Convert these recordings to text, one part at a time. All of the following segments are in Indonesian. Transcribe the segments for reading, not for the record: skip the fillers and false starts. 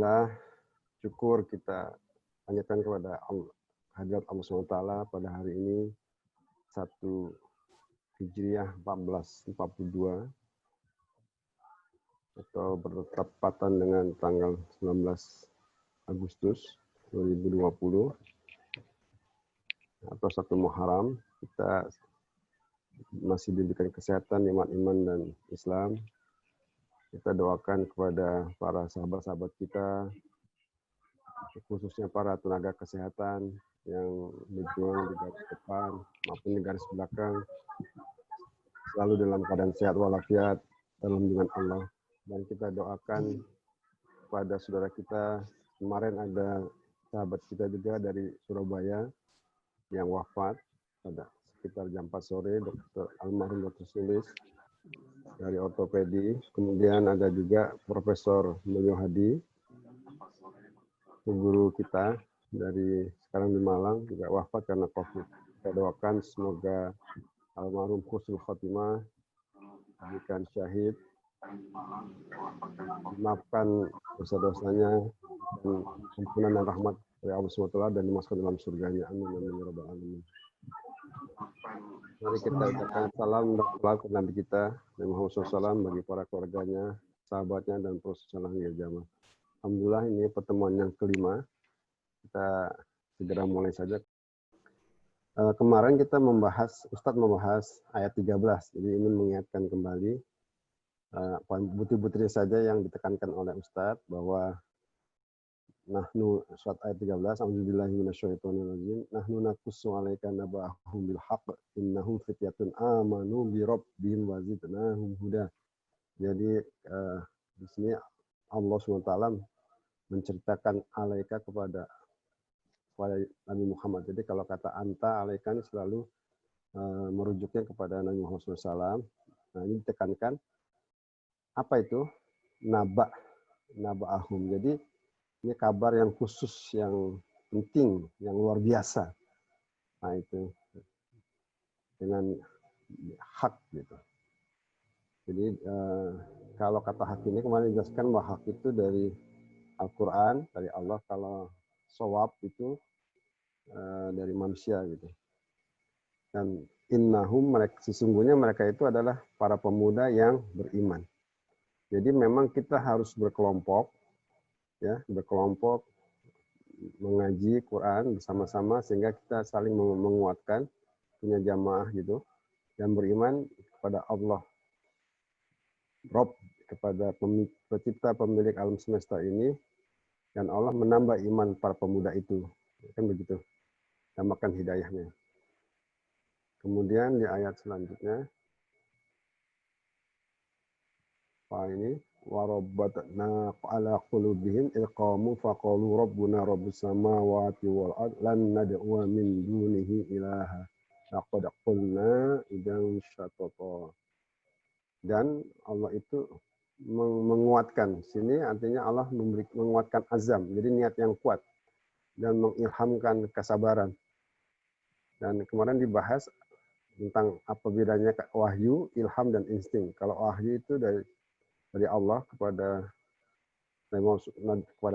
Alhamdulillah, syukur kita panjatkan kepada hadirat Allah SWT pada hari ini 1 Hijriah 1442 atau bertepatan dengan tanggal 19 Agustus 2020 atau 1 Muharram. Kita masih diberikan kesehatan, nikmat iman dan Islam. Kita doakan kepada para sahabat-sahabat kita, khususnya para tenaga kesehatan yang berjuang di garis depan maupun di garis belakang, selalu dalam keadaan sehat walafiat dalam lindungan Allah. Dan kita doakan kepada saudara kita, kemarin ada sahabat kita juga dari Surabaya yang wafat pada sekitar jam 4 sore, almarhum Dr. Sulis dari ortopedi. Kemudian ada juga Profesor Mulyo Hadi, guru kita dari sekarang di Malang, juga wafat karena COVID. Kita doakan semoga almarhum husnul khotimah, diberikan syahid, dimaafkan dosa-dosanya, dan ampunan dan rahmat dari Allah SWT dan dimasukkan dalam surganya. Amin amin ya rabbal alamin. Mari kita ucapkan salam dan salam ke Nabi kita, Nabi Muhammad SAW, bagi para keluarganya, sahabatnya, dan proses salam jamaah. Alhamdulillah, ini pertemuan yang kelima. Kita segera mulai saja. Kemarin kita Ustadz membahas ayat 13. Jadi ini mengingatkan kembali butir-butir saja yang ditekankan oleh Ustadz bahwa nahnu surat ayat 13, a'udzubillahi minasyaitonirrajim, nahnu naqussu 'alaika naba'ahum bil haqq innahum fityatun amanu bi rabbihim wa zidnahum huda. Jadi di sini Allah SWT menceritakan alaika kepada Nabi Muhammad. Jadi kalau kata anta alaika ini selalu merujuknya kepada Nabi Muhammad SAW. Nah, ini ditekankan apa itu naba'ahum. Jadi ini kabar yang khusus, yang penting, yang luar biasa. Nah itu dengan hak gitu. Jadi kalau kata hak ini kemarin dijelaskan bahwa hak itu dari Al-Quran, dari Allah. Kalau shawab itu dari manusia gitu. Dan innahum, sesungguhnya mereka itu adalah para pemuda yang beriman. Jadi memang kita harus berkelompok, ya, berkelompok mengaji Quran bersama-sama sehingga kita saling menguatkan, punya jamaah gitu, dan beriman kepada Allah Rob, kepada pencipta pemilik alam semesta ini, dan Allah menambah iman para pemuda itu, kan begitu, tambahkan hidayahnya. Kemudian di ayat selanjutnya ini warabbatna ala qulubihim ilqamu faqalu rabbuna rabbus samawati wal ard lan nad'u min dunihi ilaha laqad qulna idzan syatata. Dan Allah itu menguatkan, sini artinya Allah menguatkan azam, jadi niat yang kuat, dan mengilhamkan kesabaran. Dan kemarin dibahas tentang apa bedanya wahyu, ilham, dan insting. Kalau wahyu itu dari Allah kepada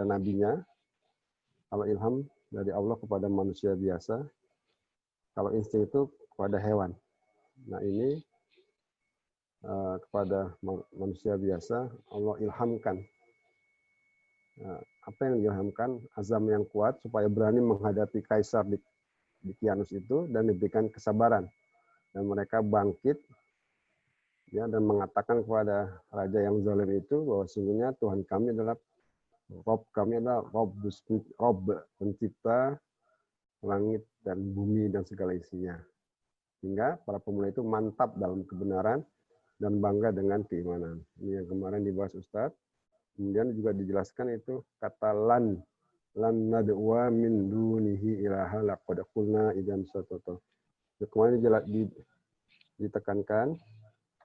nabinya. Kalau ilham dari Allah kepada manusia biasa. Kalau insting itu kepada hewan. Nah ini kepada manusia biasa Allah ilhamkan. Apa yang diilhamkan? Azam yang kuat supaya berani menghadapi kaisar Dikianus itu dan diberikan kesabaran. Dan mereka bangkit, ya, dan mengatakan kepada raja yang zalim itu bahwa sesungguhnya Tuhan kami adalah Rob, kami adalah Rob pencipta langit dan bumi dan segala isinya. Sehingga para pemuda itu mantap dalam kebenaran dan bangga dengan keimanan. Ini yang kemarin dibahas Ustadz. Kemudian juga dijelaskan itu kata lan nad'wa min dunihi ilaha laqad qulna idzan syatata. Kemarin ditekankan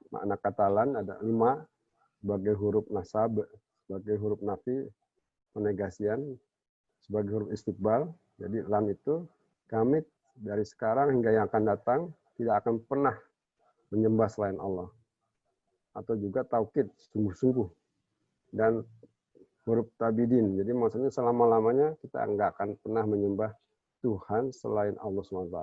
makna kata lan ada 5 sebagai huruf nasab, sebagai huruf nafi, penegasian, sebagai huruf istiqbal. Jadi lan itu kami dari sekarang hingga yang akan datang tidak akan pernah menyembah selain Allah. Atau juga taukid, sungguh-sungguh. Dan huruf tabidin. Jadi maksudnya selama-lamanya kita nggak akan pernah menyembah Tuhan selain Allah SWT.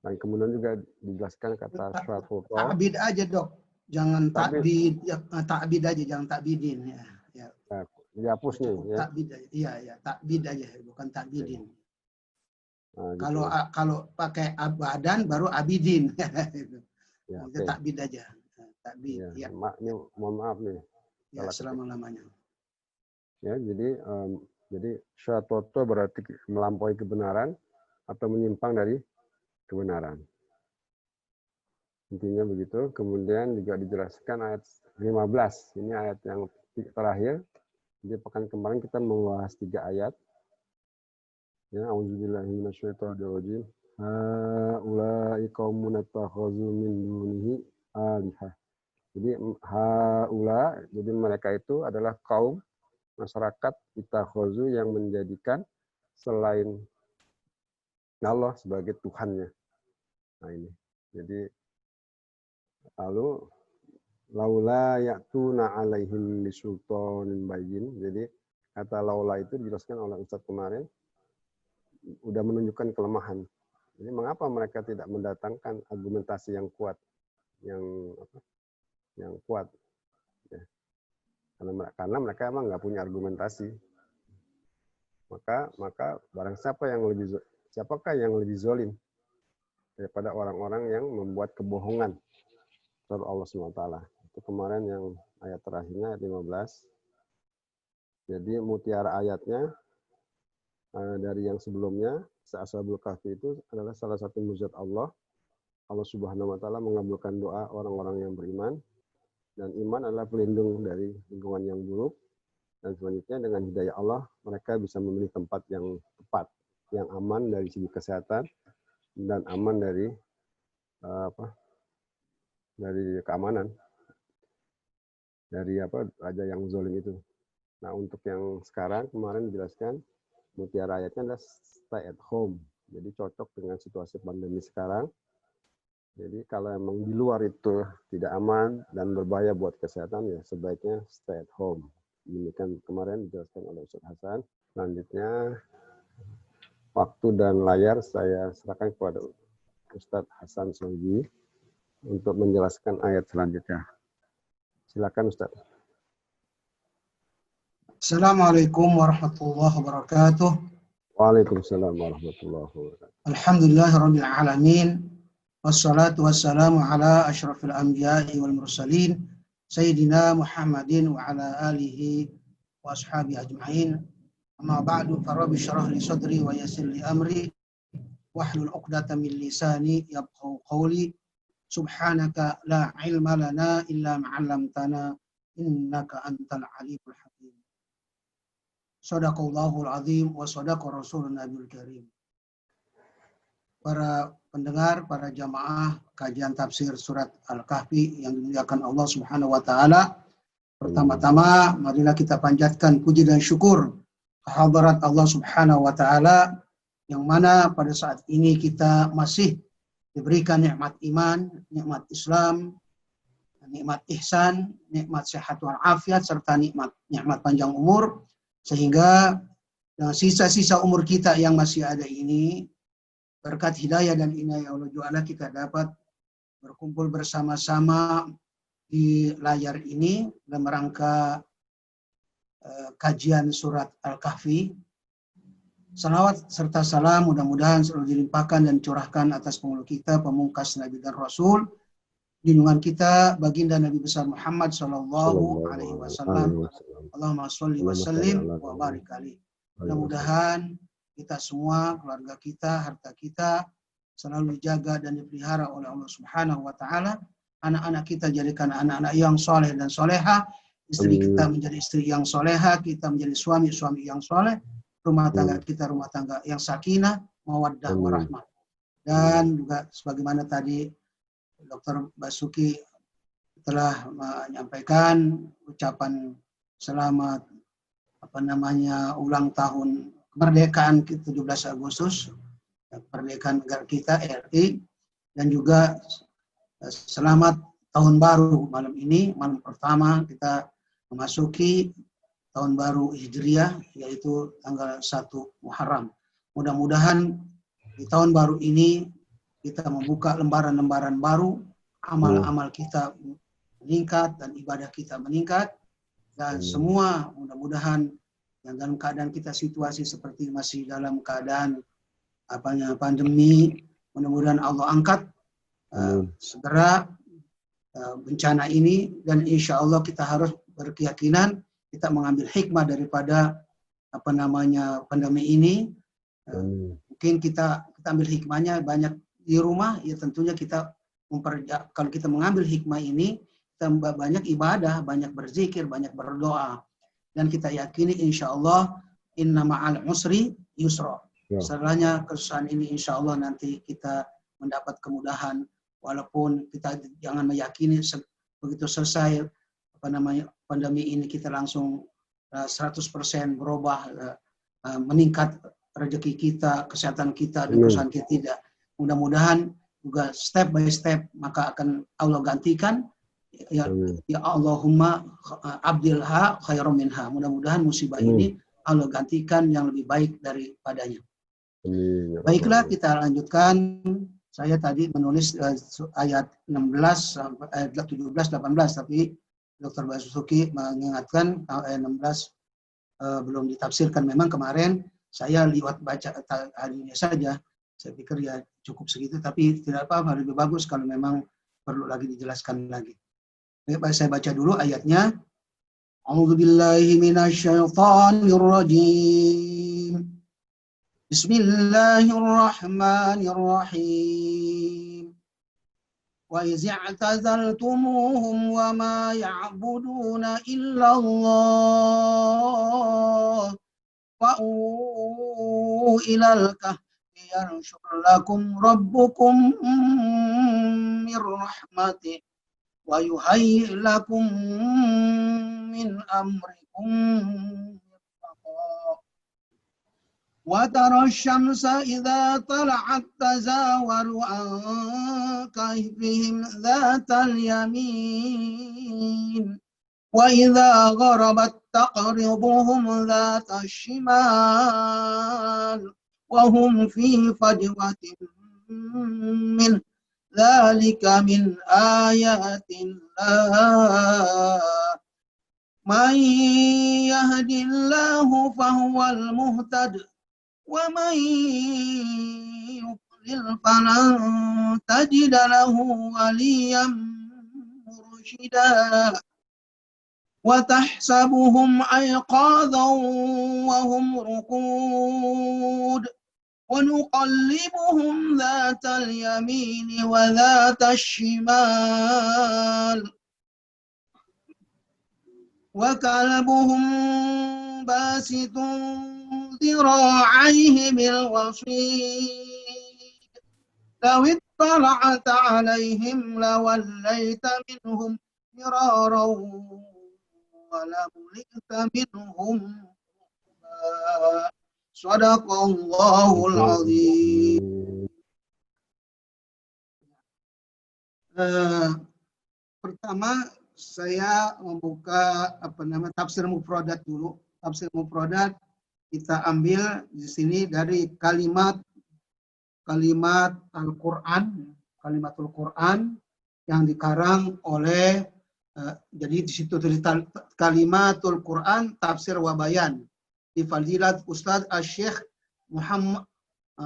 Dan kemudian juga dijelaskan kata syaratul Ta'bid aja dok, jangan Ta'bid. takbid, ya, takbid aja, jangan takbidin ya. Ya. Nah, dihapus nih ya. Takbid aja, iya ya, takbid aja, bukan takbidin. Nah, gitu. Kalau pakai abadan baru abidin. Ya, okay. Takbid aja, takbid. Ya, Ya. Ini mohon maaf nih. Ya, selama-lamanya. Ya, jadi syatoto berarti melampaui kebenaran atau menyimpang dari kebenaran. Intinya begitu. Kemudian juga dijelaskan ayat 15. Ini ayat yang terakhir. Jadi pekan kemarin kita membahas 3 ayat. Ya, auzubillahi minasyaitonirrajim. Haula'i qaumun attakhazu min dunihi alihah. Jadi haula, jadi mereka itu adalah kaum masyarakat ittakhazu yang menjadikan selain Allah sebagai Tuhannya. Nah ini. Jadi lalu laula ya'tuna alaihim bisultanin bayyin. Jadi kata laula itu dijelaskan oleh Ustadz kemarin udah menunjukkan kelemahan. Jadi mengapa mereka tidak mendatangkan argumentasi yang kuat, yang kuat? Ya. Karena mereka emang nggak punya argumentasi. Maka barang siapakah yang lebih zalim daripada orang-orang yang membuat kebohongan terhadap Allah SWT. Itu kemarin yang ayat terakhirnya ayat 15. Jadi mutiara ayatnya dari yang sebelumnya, Ashabul Kahfi itu adalah salah satu mujizat Allah. Allah Subhanahu wa taala mengabulkan doa orang-orang yang beriman, dan iman adalah pelindung dari lingkungan yang buruk. Dan selanjutnya dengan hidayah Allah mereka bisa memilih tempat yang tepat, yang aman dari segi kesehatan dan aman dari dari keamanan dari raja yang zalim itu. Nah, untuk yang sekarang kemarin dijelaskan mutiara ayatnya adalah stay at home. Jadi cocok dengan situasi pandemi sekarang. Jadi kalau emang di luar itu tidak aman dan berbahaya buat kesehatan, ya sebaiknya stay at home. Demikian kemarin dijelaskan oleh Ustaz Hasan. Selanjutnya waktu dan layar saya serahkan kepada Ustaz Hasan Sogi untuk menjelaskan ayat selanjutnya. Silakan Ustaz. Assalamualaikum warahmatullahi wabarakatuh. Waalaikumsalam warahmatullahi wabarakatuh. Alhamdulillahirabbil alamin. Wassalatu wassalamu ala asyrafil anbiya'i wal mursalin sayyidina Muhammadin wa ala alihi wa ashabihi ajma'in. Amma ba'du, farabbi syrah li sadri wa yassir li amri wahlul 'uqdatam min lisani yafqahu qawli. Subhanaka la ilma lana illa ma 'allamtana innaka antal alimul hakim. Shadaqallahul azim wa shadaqa rasulun nabiyul karim. Para pendengar, para jamaah kajian tafsir surat Al-Kahfi yang dimuliakan Allah Subhanahu wa taala. Pertama-tama marilah kita panjatkan puji dan syukur kehadirat Allah Subhanahu wa taala yang mana pada saat ini kita masih diberikan nikmat iman, nikmat Islam, nikmat ihsan, nikmat sehat wal afiat serta nikmat panjang umur, sehingga dengan sisa-sisa umur kita yang masih ada ini, berkat hidayah dan inayah Allah Ta'ala kita dapat berkumpul bersama-sama di layar ini dalam rangka kajian surat Al-Kahfi. Salawat serta salam mudah-mudahan selalu dilimpahkan dan curahkan atas penghulu kita, pemungkas Nabi dan Rasul, junjungan kita baginda Nabi besar Muhammad sallallahu alaihi wasallam. Allahumma sholli wa sallim wa barik alaihi. Mudah-mudahan kita semua, keluarga kita, harta kita selalu dijaga dan dipelihara oleh Allah Subhanahu wa taala. Anak-anak kita jadikan anak-anak yang soleh dan soleha, istri kita menjadi istri yang soleha, kita menjadi suami-suami yang soleh, rumah tangga kita rumah tangga yang sakinah, mawaddah, warahmah. Dan juga sebagaimana tadi Dr. Basuki telah menyampaikan ucapan selamat ulang tahun kemerdekaan 17 Agustus, kemerdekaan negara kita RI, dan juga selamat tahun baru malam ini, malam pertama kita memasuki tahun baru Hijriah, yaitu tanggal 1 Muharram. Mudah-mudahan di tahun baru ini kita membuka lembaran-lembaran baru, amal-amal kita meningkat dan ibadah kita meningkat, dan semua mudah-mudahan yang dalam keadaan kita situasi seperti masih dalam keadaan pandemi, mudah-mudahan Allah angkat segera bencana ini, dan insya Allah kita harus berkeyakinan kita mengambil hikmah daripada pandemi ini. Mungkin kita ambil hikmahnya banyak di rumah, ya tentunya kita kalau kita mengambil hikmah ini, kita banyak ibadah, banyak berzikir, banyak berdoa, dan kita yakini insya Allah inna ma'al usri yusra. Setelahnya kesusahan ini insya Allah nanti kita mendapat kemudahan, walaupun kita jangan meyakini begitu selesai pandemi ini kita langsung 100% berubah, meningkat rezeki kita, kesehatan kita, dan perusahaan kita, tidak. Mudah-mudahan juga step by step maka akan Allah gantikan. Ya Allahumma abdilha khairum minha. Mudah-mudahan musibah ini Allah gantikan yang lebih baik daripadanya. Baiklah, kita lanjutkan. Saya tadi menulis ayat 16 sampai ayat 17 18, tapi Dr. Basuki mengingatkan ayat 16 belum ditafsirkan. Memang kemarin saya liwat baca harinya saja. Saya pikir ya cukup segitu, tapi tidak apa-apa, lebih bagus kalau memang perlu lagi dijelaskan lagi. Baik, saya baca dulu ayatnya. A'udzubillahi minasyaitonirrajim. Bismillahirrahmanirrahim. Wa iz i'tazaltumuhum wa ma ya'buduna illallah wa'u ilal kahfi yanshur lakum rabbukum min rahmatih wa yuhayyi lakum min amrikum mirfaqa. Wa tara asy-syamsa idza tala'at tazawaru an kahfihim dzatal yamin wa idza gharabat taqriduhum dzatal shimal wa hum fi fajwatin min dzalika min ayatillah. Man yahdillahu fahuwal muhtad wa man yudlil falan tajid lahu waliyyan mursyida. Wa tahsabuhum ayqadhan wa hum ruqud wa nuqallibuhum dhatal yamini wa dhatal shimal wa kalbuhum basitun ذراعيه بالوصيد لو اطلعت عليهم لوليت منهم فرارا ولملئت منهم صدق الله العظيم. Pertama saya membuka tafsir mufradat dulu. Tafsir mufradat kita ambil di sini dari kalimat Al-Quran, kalimatul Quran yang dikarang oleh jadi di situ tulis kalimatul Quran tafsir wa bayan di Fadilat Ustadz Asy-Syaikh Muhammad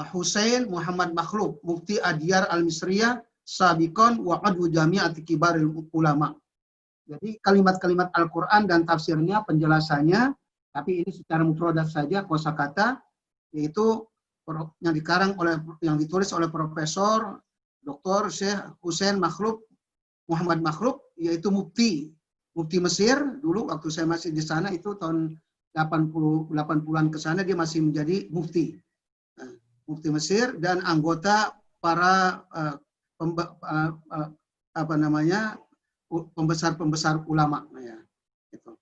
Husain Muhammad Makhluk Mufti Adyar Al-Misriyah Sabiqon wa Adwu Jami'ati Kibaril Ulama. Jadi kalimat-kalimat Al-Quran dan tafsirnya, penjelasannya, tapi ini secara mufradat saja, kosakata, yaitu yang dikarang oleh, yang ditulis oleh Profesor Dr. Syekh Husain Makhluk Muhammad Makhluk, yaitu Mufti Mesir. Dulu waktu saya masih di sana itu tahun 80-an ke sana dia masih menjadi Mufti Mesir dan anggota para pembesar ulama. Ya, gitu.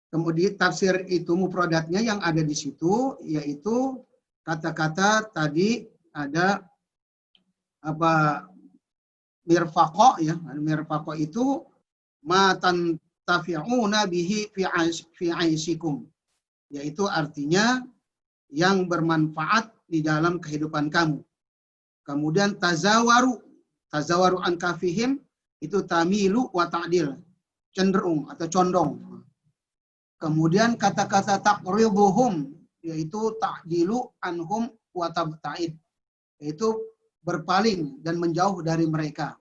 Kemudian tafsir itu mufradatnya yang ada di situ yaitu kata-kata tadi ada mirfaqo, ya. Mirfaqo itu matan tantafi'una bihi fi aisyikum, yaitu artinya yang bermanfaat di dalam kehidupan kamu. Kemudian tazawaru an kafihim itu tamilu wa ta'dil, cenderung atau condong. Kemudian kata-kata taqribuhum yaitu ta'dilu anhum wa tabta'id, yaitu berpaling dan menjauh dari mereka.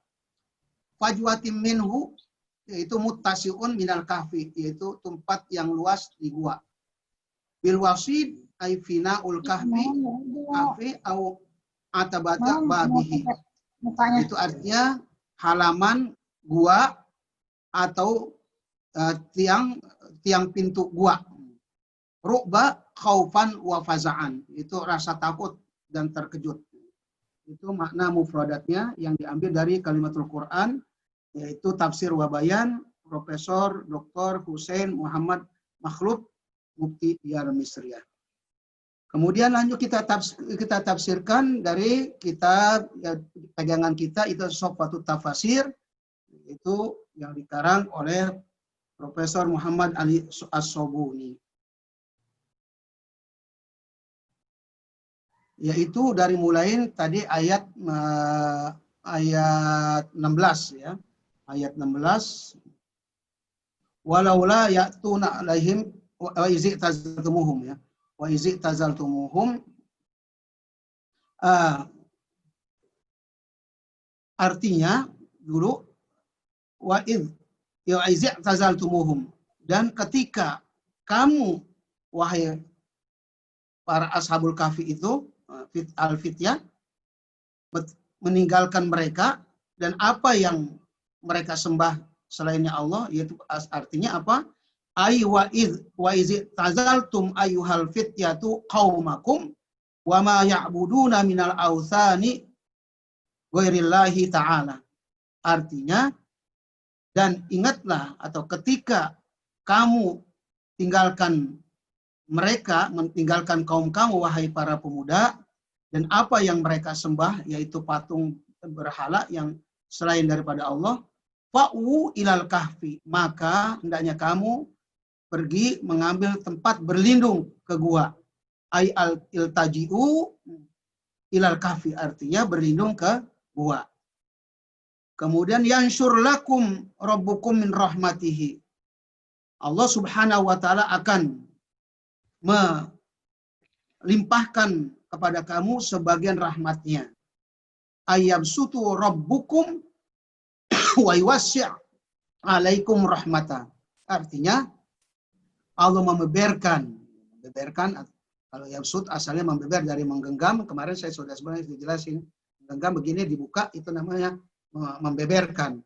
Fajwatim minhu yaitu muttasi'un minal kahfi, yaitu tempat yang luas di gua. Bil wasid ay fina'ul kahfi au atabata babihi. Itu artinya halaman gua atau tiang pintu gua. Ru'ba khaufan wa faza'an, itu rasa takut dan terkejut. Itu makna mufradatnya yang diambil dari Kalimatul Quran, yaitu Tafsir wa Bayan Profesor Dr. Hussein Muhammad Makhluf Mufti Diyar Misriyah. Kemudian lanjut kita tafsirkan dari kitab pegangan kita, itu Sofatut Tafasir, itu yang dikarang oleh Profesor Muhammad Ali As-Sobuni. Yaitu dari mulai tadi ayat 16 ya. Ayat 16. Walaula ya'tuna alaihim wa izi tazaltumuhum ya. Wa izi tazaltumuhum, artinya dulu wa izi tazaltumuhum, dan ketika kamu wahai para ashabul kahfi itu al-fityah meninggalkan mereka dan apa yang mereka sembah selainnya Allah, yaitu artinya apa? Ay wa iz tazaltum ayyuhal fityatu qaumakum wa ma ya'buduna minal autsani ghairillahi ta'ala. Artinya, dan ingatlah atau ketika kamu meninggalkan kaum kamu wahai para pemuda, dan apa yang mereka sembah yaitu patung berhala yang selain daripada Allah, fa'u ilal kahfi, maka hendaknya kamu pergi mengambil tempat berlindung ke gua. Ay al-iltaji'u ilal kahfi, artinya berlindung ke gua. Kemudian yansyur lakum rabbukum min rahmatihi, Allah Subhanahu wa taala akan melimpahkan kepada kamu sebagian rahmatnya. Ayyabsutu rabbukum wa yuwassi' alaikum rahmata. Artinya Allah membeberkan, kalau yabsut asalnya membeber dari menggenggam. Kemarin saya sudah sebenarnya dijelasin, menggenggam begini dibuka itu namanya membeberkan.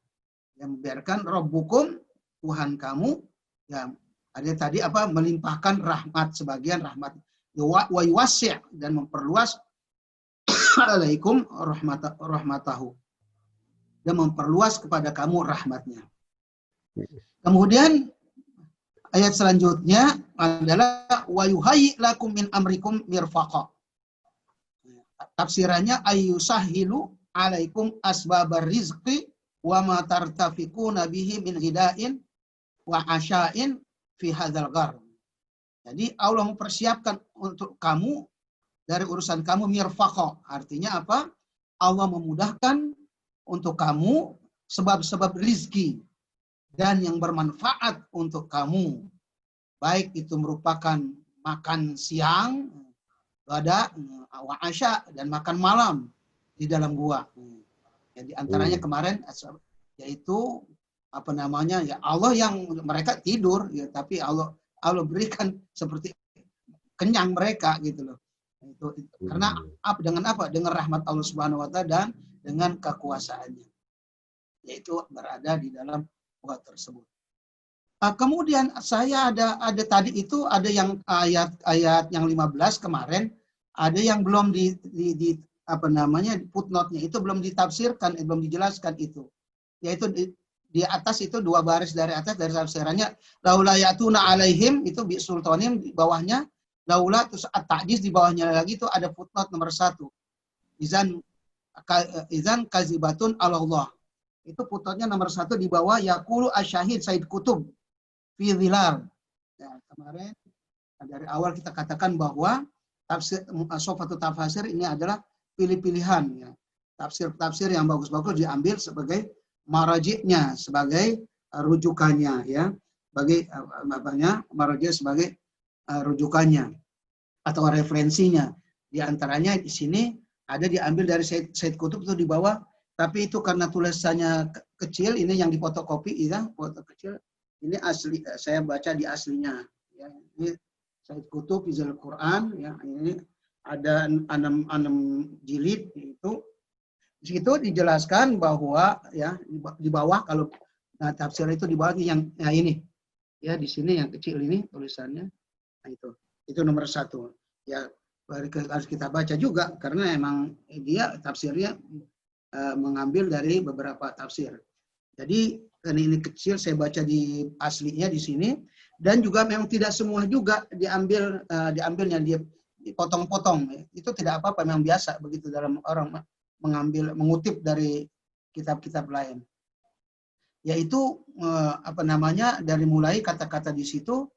Yang membeberkan rabbukum, Tuhan kamu, ya ada tadi apa, melimpahkan rahmat, sebagian rahmat. Wa yuwassi' dan memperluas alaikum rahmatahu, dan memperluas kepada kamu rahmatnya. Kemudian ayat selanjutnya adalah wa yuhayyi lakum min amrikum mirfaqa. Tafsirannya ayyusahhilu alaikum asbabar rizqi wa ma tartafiquna bihi min hidain wa asya'in fi hadzal ghar. Jadi Allah mempersiapkan untuk kamu dari urusan kamu mirfaqa. Artinya apa? Allah memudahkan untuk kamu sebab-sebab rizki dan yang bermanfaat untuk kamu, baik itu merupakan makan siang, ghada, wa asya, dan makan malam di dalam gua. Jadi antaranya kemarin yaitu apa namanya, ya Allah yang mereka tidur ya, tapi Allah berikan seperti kenyang mereka gitu loh. Itu karena dengan apa? Dengan rahmat Allah Subhanahu wa taala dan dengan kekuasaannya. Yaitu berada di dalam gua tersebut. Kemudian saya ada tadi itu ada yang ayat yang 15 kemarin, ada yang belum di apa namanya footnote-nya itu belum ditafsirkan, belum dijelaskan itu. Yaitu di atas itu 2 baris dari atas dari tafsirannya, laula yatuna alaihim itu bi sultanim, di bawahnya laula, terus at-ta'jiz di bawahnya lagi itu ada footnote nomor 1. Izan kazibatun Allah. Itu footnote-nya nomor 1 di bawah, yaqulu asyahid Said Kutub. fi dhilar. Ya, kemarin dari awal kita katakan bahwa tafsir Sofatul Tafasir ini adalah pilih-pilihan ya. Tafsir-tafsir yang bagus-bagus diambil sebagai marajiknya, sebagai rujukannya ya. Bagi marajik sebagai rujukannya atau referensinya. Di antaranya di sini ada diambil dari Said Qutb itu di bawah, tapi itu karena tulisannya kecil, ini yang difotokopi ya, foto kecil. Ini asli, saya baca di aslinya ya. Ini Said Qutb Izal Quran ya, ini ada 6 jilid itu. Di situ dijelaskan bahwa ya di bawah, kalau tafsir itu di bawah yang ini ya, di sini yang kecil ini tulisannya. Nah, itu nomor 1 ya, harus kita baca juga karena emang dia tafsirnya mengambil dari beberapa tafsir. Jadi karena ini kecil, saya baca di aslinya di sini, dan juga memang tidak semua juga diambilnya dia dipotong-potong. Itu tidak apa-apa, memang biasa begitu dalam orang mengutip dari kitab-kitab lain. Yaitu dari mulai kata-kata di situ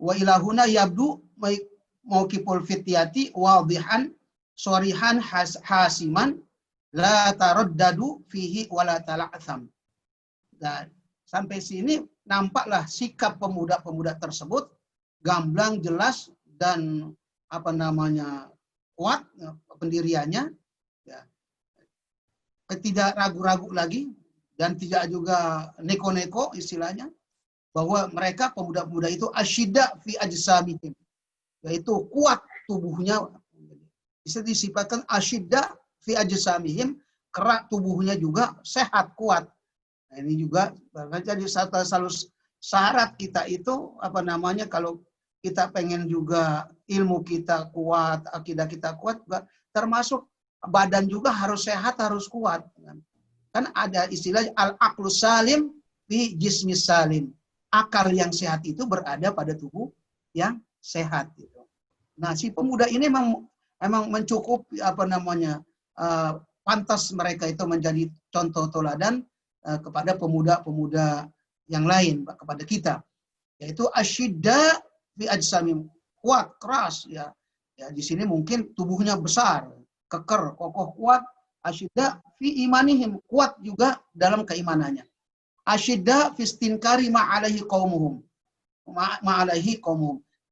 wa ilahuna yabdu mauqiful fityati wadihan shorihan hasiman la taraddadu fihi wala tala'tham. Dan sampai sini nampaklah sikap pemuda-pemuda tersebut gamblang, jelas, dan kuat pendiriannya ya. Tidak ragu-ragu lagi dan tidak juga neko-neko istilahnya, bahwa mereka pemuda-pemuda itu asyidda fi ajsamihim, yaitu kuat tubuhnya, bisa disifatkan asyidda fi ajsamihim, kerak tubuhnya juga sehat kuat. Nah, ini juga jadi satu syarat kita itu kalau kita pengen juga ilmu kita kuat, akidah kita kuat, termasuk badan juga harus sehat, harus kuat. Kan ada istilah al-aqlu salim fi jismis salim. Akal yang sehat itu berada pada tubuh yang sehat. Nah, si pemuda ini memang mencukupi pantas mereka itu menjadi contoh teladan kepada pemuda-pemuda yang lain, kepada kita. Yaitu asyidda fi ajsamim, kuat, keras ya. Ya, di sini mungkin tubuhnya besar, keker, kokoh, kuat. Asyidda fi imanihim, kuat juga dalam keimanannya. Asyidda fi istinkari ma'alaihi qaumuhum.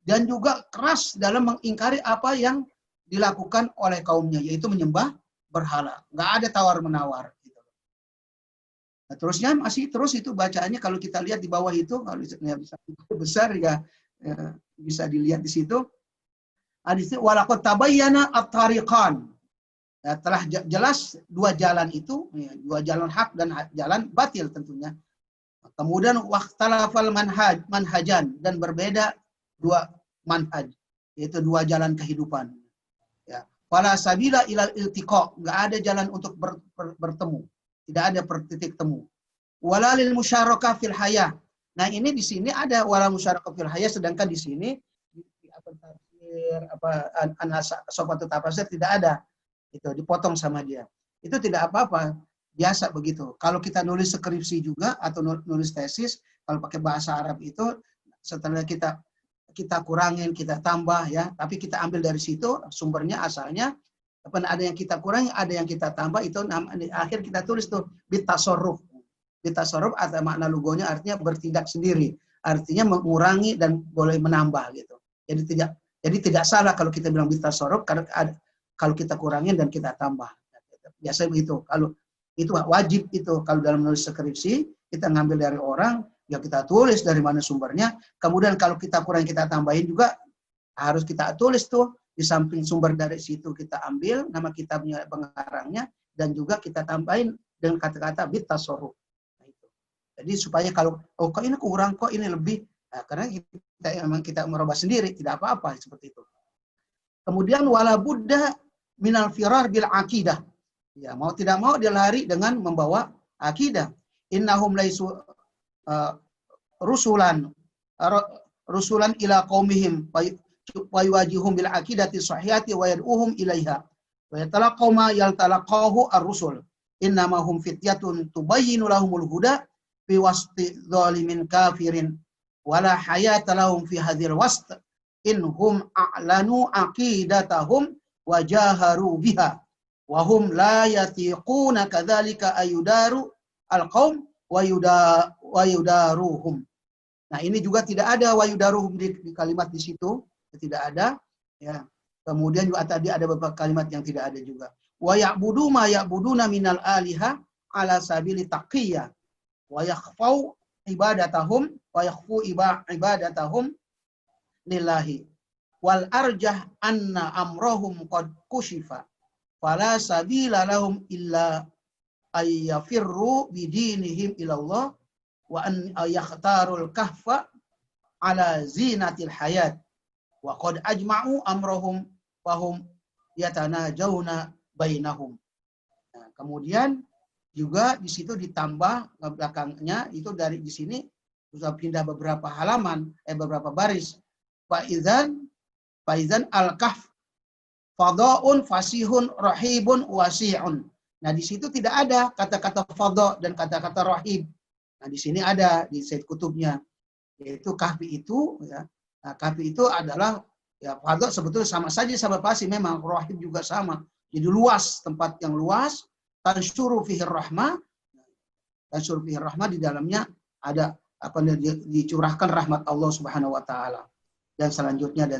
Dan juga keras dalam mengingkari apa yang dilakukan oleh kaumnya, yaitu menyembah berhala. Nggak ada tawar-menawar. Nah, terusnya masih terus itu bacaannya, kalau kita lihat di bawah itu, kalau bisa besar ya, bisa dilihat di situ. Hadis walaqad tabayyana at-tariqan. Ya, telah jelas dua jalan itu, ya, dua jalan hak dan jalan batil tentunya. Kemudian waqtalafal manhajan, dan berbeda dua manhaj, yaitu dua jalan kehidupan. Ya, fala sabila ilal iltiqa, enggak ada jalan untuk bertemu. Tidak ada titik temu. Walalil musyarakah fil hayah. Nah, ini di sini ada wala musyarakah fil hayah, sedangkan di sini Sofatul Tafasir tidak ada. Itu dipotong sama dia. Itu tidak apa-apa, biasa begitu. Kalau kita nulis skripsi juga atau nulis tesis, kalau pakai bahasa Arab itu setelah kita kurangin, kita tambah ya, tapi kita ambil dari situ sumbernya, asalnya ada yang kita kurangi, ada yang kita tambah, itu akhir kita tulis tuh bitasarruf. Bitasarruf atau makna lugonya artinya bertindak sendiri, artinya mengurangi dan boleh menambah gitu. Jadi tidak salah kalau kita bilang bitasarruf, karena kalau kita kurangin dan kita tambah. Biasa begitu. Kalau itu wajib, itu kalau dalam menulis skripsi kita ngambil dari orang, ya kita tulis dari mana sumbernya. Kemudian kalau kita kurang, kita tambahin juga, harus kita tulis tuh. Di samping sumber dari situ kita ambil nama kitabnya, pengarangnya, dan juga kita tambahin dengan kata-kata bitasarruf. Nah, itu. Jadi supaya kalau kok ini kurang, kok ini lebih, nah, karena kita merubah sendiri, tidak apa-apa seperti itu. Kemudian wala budda minal firar bil akidah. Ya, mau tidak mau dia lari dengan membawa akidah. Innahum laisu rusulan ila qaumihim wa yuwajihum bil aqidati sahihati wa yad'uhum ilaiha wa yatalaqaw ma yaltalaqahu ar-rusul innama hum fityatun tubayyinu lahumul huda fi wasti zalimin kafirin wala hayata lahum fi hadzal wast inhum a'lanu aqidatahum wa jaharu biha wa hum la yatiquna kadzalika ayudaru alqaum wa yudaruhum. Nah, ini juga tidak ada wa yudaruhum di kalimat di situ, tidak ada ya. Kemudian juga tadi ada beberapa kalimat yang tidak ada juga. Wa ya'budu ma ya'buduna minal aliha ala sabili taqiyya wa yakhfau ibadatahum wa yakhfu ibadatahum lillahi wal arjah anna amrahum qad kushifa fala sabila lahum illa ayyafirru bidinihim ilallah wa an yakhtarul kahfa ala zinatil hayat wa qad ajma'u amrahum fahum yatanajawna bainahum. Nah, kemudian juga di situ ditambah belakangnya itu dari di sini sudah pindah beberapa halaman beberapa baris. Faizan al-kahf fadaun fasihun rahibun wasi'un. Nah, di situ tidak ada kata-kata fadha dan kata-kata rahib. Nah, di sini ada di Said Kutubnya, yaitu kahfi itu ya. Nah, kahfi itu adalah ya fadha sebetulnya sama saja sama pasti memang rahib juga sama. Jadi luas, tempat yang luas, tansyuru fihi rahmah. Tansyuru fihi rahmah di dalamnya ada apa dicurahkan rahmat Allah Subhanahu wa taala. Dan selanjutnya.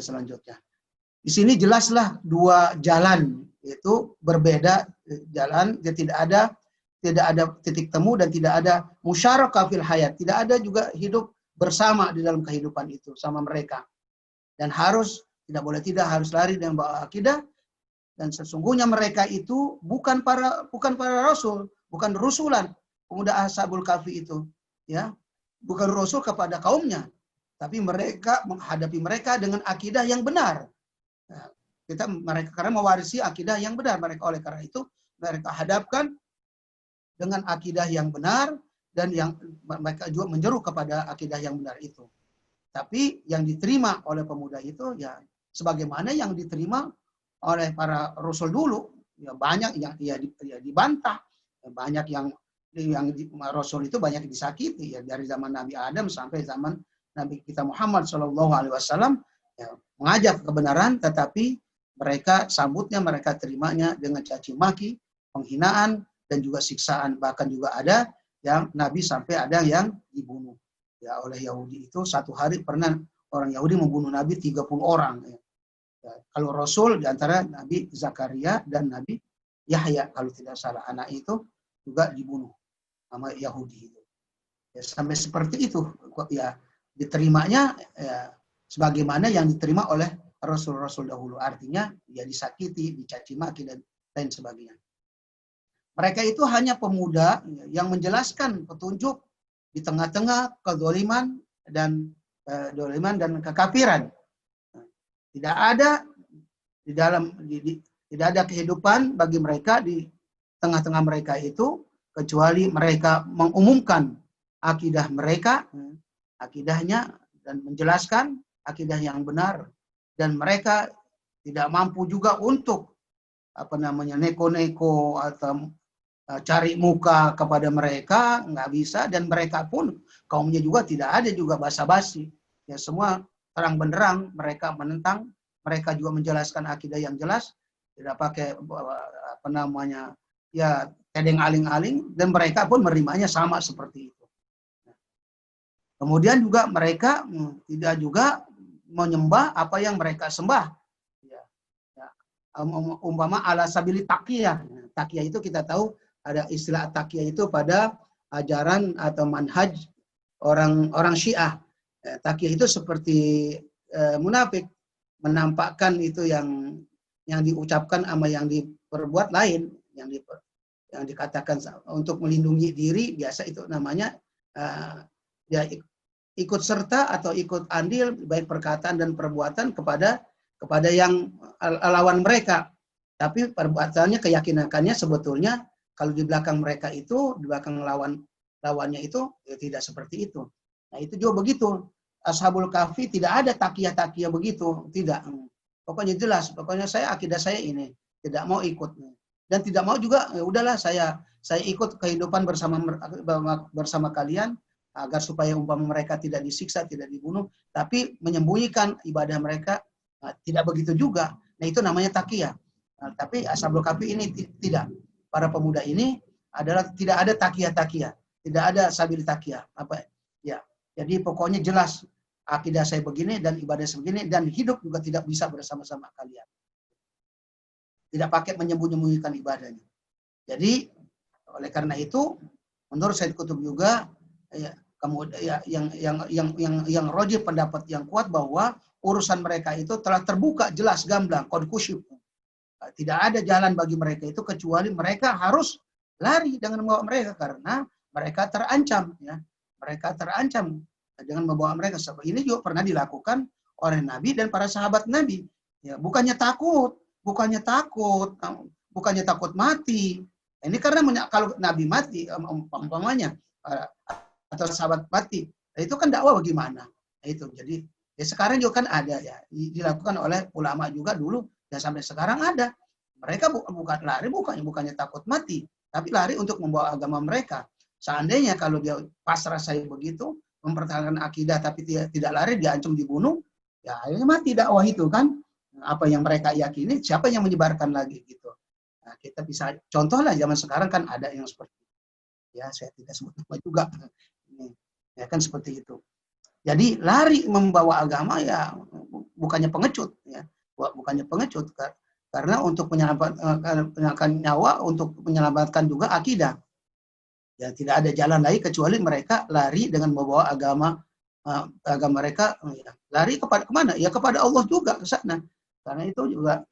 Di sini jelaslah dua jalan, yaitu berbeda jalan, tidak ada titik temu dan tidak ada musyarakah fil hayat, tidak ada juga hidup bersama di dalam kehidupan itu sama mereka. Dan tidak boleh harus lari dengan bawa akidah, dan sesungguhnya mereka itu bukan para rasul, bukan rusulan, pemuda Ashabul Kahfi itu, ya. Bukan rasul kepada kaumnya, tapi mereka menghadapi mereka dengan akidah yang benar. Nah, mereka karena mewarisi akidah yang benar, oleh karena itu mereka hadapkan dengan akidah yang benar dan yang mereka juga menyeru kepada akidah yang benar itu. Tapi yang diterima oleh pemuda itu ya sebagaimana yang diterima oleh para rasul dulu, ya banyak yang dibantah, banyak yang rasul itu banyak disakiti ya dari zaman Nabi Adam sampai zaman Nabi kita Muhammad SAW ya, mengajak kebenaran, tetapi mereka sambutnya, mereka terimanya dengan caci maki, penghinaan, dan juga siksaan. Bahkan juga ada yang Nabi sampai ada yang dibunuh ya oleh Yahudi. Itu satu hari pernah orang Yahudi membunuh Nabi 30 orang. Ya. Ya, kalau Rasul diantara Nabi Zakaria dan Nabi Yahya, kalau tidak salah, anak itu juga dibunuh sama Yahudi itu. Ya, sampai seperti itu ya diterimanya ya, sebagaimana yang diterima oleh Rasul-Rasul dahulu. Artinya dia disakiti, dicaci maki dan lain sebagainya. Mereka itu hanya pemuda yang menjelaskan petunjuk di tengah-tengah kezaliman dan kekafiran. Tidak ada tidak ada kehidupan bagi mereka di tengah-tengah mereka itu kecuali mereka mengumumkan akidah mereka, akidahnya, dan menjelaskan akidah yang benar, dan mereka tidak mampu juga untuk neko-neko atau cari muka kepada mereka, nggak bisa, dan mereka pun kaumnya juga tidak ada juga basa-basi, ya semua terang benderang mereka menentang, mereka juga menjelaskan akidah yang jelas, tidak pakai ya tedeng aling-aling, dan mereka pun menerimanya sama seperti itu. Kemudian juga mereka tidak juga menyembah apa yang mereka sembah. Ya. Umpama ala sabili taqiyah. Taqiyah itu kita tahu ada istilah taqiyah itu pada ajaran atau manhaj orang Syiah. Taqiyah itu seperti munafik, menampakkan itu yang diucapkan sama yang diperbuat lain, yang dikatakan untuk melindungi diri, biasa itu namanya dia ikut serta atau ikut andil baik perkataan dan perbuatan kepada yang lawan mereka. Tapi perbuatannya, keyakinannya sebetulnya kalau di belakang mereka itu, di belakang lawannya itu ya tidak seperti itu. Nah, itu juga begitu. Ashabul Kahfi tidak ada takiyah begitu, tidak. Pokoknya jelas, pokoknya akidah saya ini, tidak mau ikut. Dan tidak mau juga, ya udahlah saya saya ikut kehidupan bersama kalian agar supaya umpama mereka tidak disiksa, tidak dibunuh, tapi menyembunyikan ibadah mereka tidak begitu juga. Nah itu namanya taqiyah. Nah, tapi Ashabul Kahfi ini tidak. Para pemuda ini adalah tidak ada taqiyah, tidak ada sabil taqiyah. Apa ya? Jadi pokoknya jelas akidah saya begini dan ibadah sebegini dan hidup juga tidak bisa bersama-sama kalian. Tidak pakai menyembunyikan ibadahnya. Jadi oleh karena itu menurut Said Qutb juga ya, kemudian ya, yang rajih pendapat yang kuat bahwa urusan mereka itu telah terbuka jelas gamblang qad kusyif. Tidak ada jalan bagi mereka itu kecuali mereka harus lari dengan membawa mereka karena mereka terancam ya. Mereka terancam dengan membawa mereka. Ini juga pernah dilakukan oleh Nabi dan para sahabat Nabi. Ya, bukannya takut mati. Ini karena kalau Nabi mati, umpamanya atau sahabat mati, itu kan dakwah bagaimana? Itu jadi ya sekarang juga kan ada ya dilakukan oleh ulama juga dulu dan sampai sekarang ada. Mereka bukan lari, bukannya takut mati, tapi lari untuk membawa agama mereka. Seandainya kalau dia pasrah saya begitu, mempertahankan akidah tapi tidak lari, diancam dibunuh, ya akhirnya mati dakwah itu kan. Apa yang mereka yakini, siapa yang menyebarkan lagi gitu. Nah, kita bisa contohlah zaman sekarang kan ada yang seperti itu. Ya, saya tidak sebut nama juga. Ya kan seperti itu. Jadi lari membawa agama ya bukannya pengecut ya. Bukannya pengecut karena untuk menyelamatkan nyawa, untuk menyelamatkan juga akidah. Ya tidak ada jalan lain kecuali mereka lari dengan membawa agama mereka ya. Lari kemana? Ya kepada Allah juga ke sana. Karena itu juga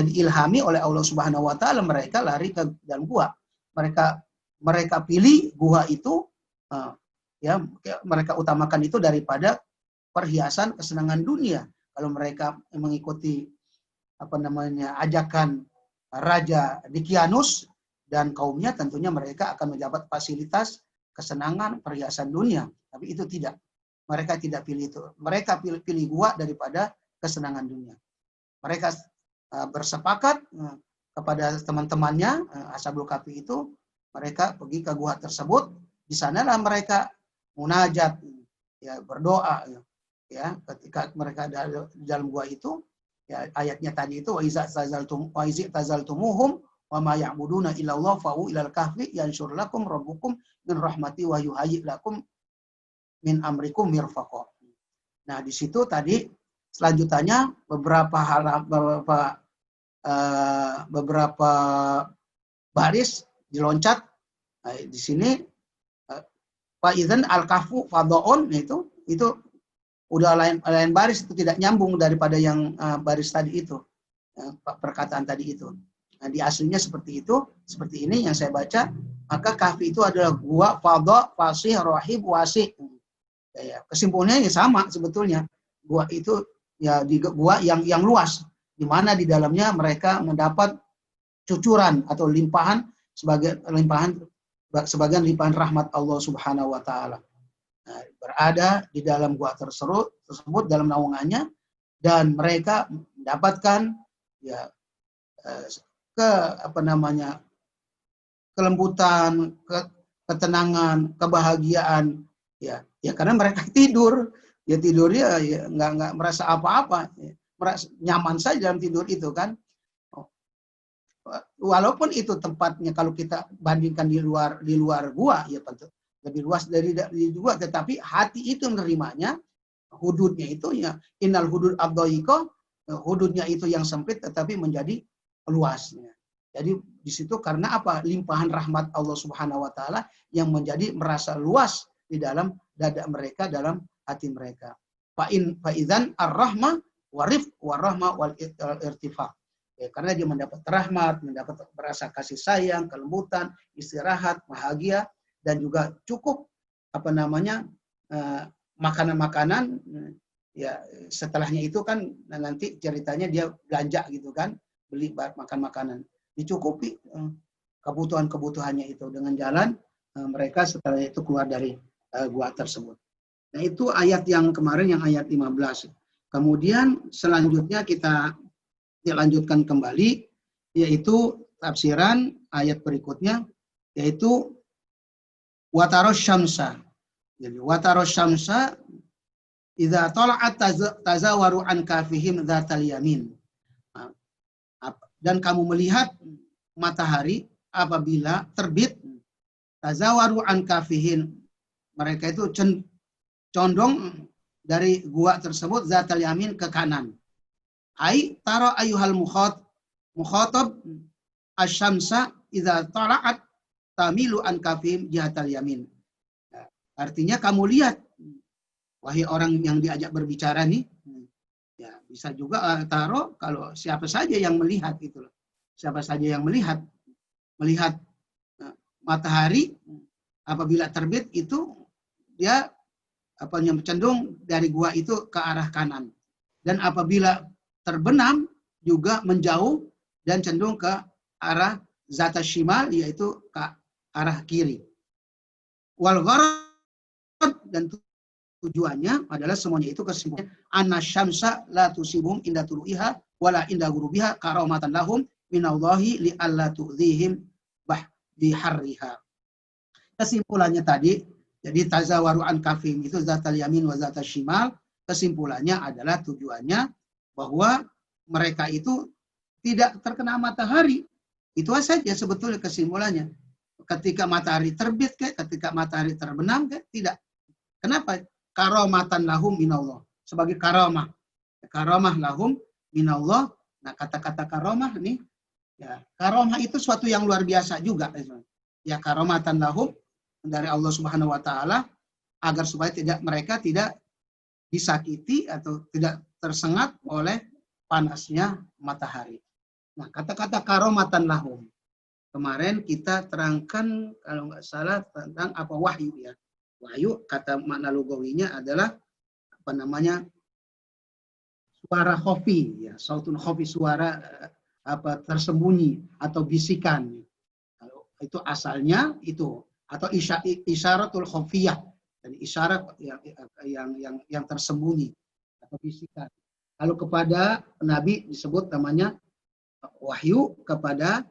diilhami oleh Allah Subhanahu wa taala, mereka lari ke dalam gua. Mereka pilih gua itu ya mereka utamakan itu daripada perhiasan kesenangan dunia. Kalau mereka mengikuti ajakan Raja Dikianus dan kaumnya, tentunya mereka akan mendapat fasilitas kesenangan perhiasan dunia. Tapi itu tidak. Mereka tidak pilih itu. Mereka pilih gua daripada kesenangan dunia. Mereka bersepakat kepada teman-temannya Ashabul Kahfi itu, mereka pergi ke gua tersebut. Di sanalah mereka munajat, ya berdoa, ya ketika mereka di dalam gua itu, ya ayatnya tadi itu wa iza tazaltumuhum wa ma ya'buduna illallah fa'u ilal kahfi yanshur lakum rabbukum min rahmati wa yuhayyi lakum min amrikum mirfaqa. Nah di situ tadi selanjutnya beberapa baris diloncat. Nah, di sini Faizan al-kahfu fadhaun itu udah lain baris, itu tidak nyambung daripada yang baris tadi itu, perkataan tadi itu. Nah, di aslinya seperti itu, seperti ini yang saya baca, maka kahfi itu adalah gua, fadha, fasih, rahib, wasi. Ya, kesimpulannya ya sama sebetulnya. Gua itu ya di gua yang luas, di mana di dalamnya mereka mendapat cucuran atau limpahan sebagian limpahan rahmat Allah Subhanahu wa taala. Nah, berada di dalam gua tersebut dalam naungannya, dan mereka mendapatkan ya kelembutan, ketenangan, kebahagiaan ya karena mereka tidur. Ya tidurnya ya nggak merasa apa-apa, merasa nyaman saja dalam tidur itu kan. Walaupun itu tempatnya kalau kita bandingkan di luar gua ya lebih luas dari gua, tetapi hati itu menerimanya, hududnya itu ya innal hudud ad-dhaiqa, hududnya itu yang sempit tetapi menjadi luasnya. Jadi di situ karena apa? Limpahan rahmat Allah Subhanahu wa taala yang menjadi merasa luas di dalam dada mereka, dalam hati mereka. Faizan ar-rahmah warif warahmah wal irtifaq. Ya, karena dia mendapat rahmat, mendapat merasa kasih sayang, kelembutan, istirahat, bahagia, dan juga cukup makanan-makanan. Ya setelahnya itu kan nanti ceritanya dia belanja gitu kan, beli makan makanan, dicukupi kebutuhannya itu dengan jalan mereka setelah itu keluar dari gua tersebut. Nah itu ayat yang kemarin, yang ayat 15. Kemudian selanjutnya kita lanjutkan kembali, yaitu tafsiran ayat berikutnya. yaitu wataros syamsa. Jadi wataros syamsa idza tala'at tazawaru an kafihim dzatal yamin. Dan kamu melihat matahari apabila terbit, tazawaru an kafihim, mereka itu condong dari gua tersebut dzatal yamin ke kanan. Ai tara ayyuhal mukhatab asyamsa idza tala'at tamilu an kafihim jihatal yamin. Artinya kamu lihat, wahai orang yang diajak berbicara nih, ya bisa juga taruh kalau siapa saja yang melihat itu loh. Siapa saja yang melihat matahari apabila terbit itu dia cenderung dari gua itu ke arah kanan. Dan apabila terbenam juga menjauh dan cenderung ke arah zata shimal, yaitu ke arah kiri. Wal gharad, dan tujuannya adalah semuanya itu kesimpulannya anasyamsa la tusibum inda tulu'iha wala inda ghurubiha karamatan lahum minallahi li alla tu'dhihim biharriha. Kesimpulannya tadi, jadi tazawaru an kafim itu zatal yamin wa zatal shimal, kesimpulannya adalah tujuannya bahwa mereka itu tidak terkena matahari. Itu saja sebetulnya kesimpulannya. Ketika matahari terbit ketika matahari terbenam tidak. Kenapa? Karamatan lahum minallah. Sebagai karamah. Karamah lahum minallah. Nah, kata-kata karamah ini, ya, karamah itu suatu yang luar biasa juga. Ya, karamatan lahum dari Allah Subhanahu wa taala agar supaya mereka tidak disakiti atau tidak tersengat oleh panasnya matahari. Nah, kata-kata karamatan lahum. Kemarin kita terangkan kalau nggak salah tentang apa wahyu ya. Wahyu kata makna lugawinya adalah suara khofi ya, sautun khofi, suara tersembunyi atau bisikan. Kalau itu asalnya itu, atau isyaratul khofiyah, dan isyarat yang tersembunyi atau bisikan. Kalau kepada Nabi disebut namanya wahyu, kepada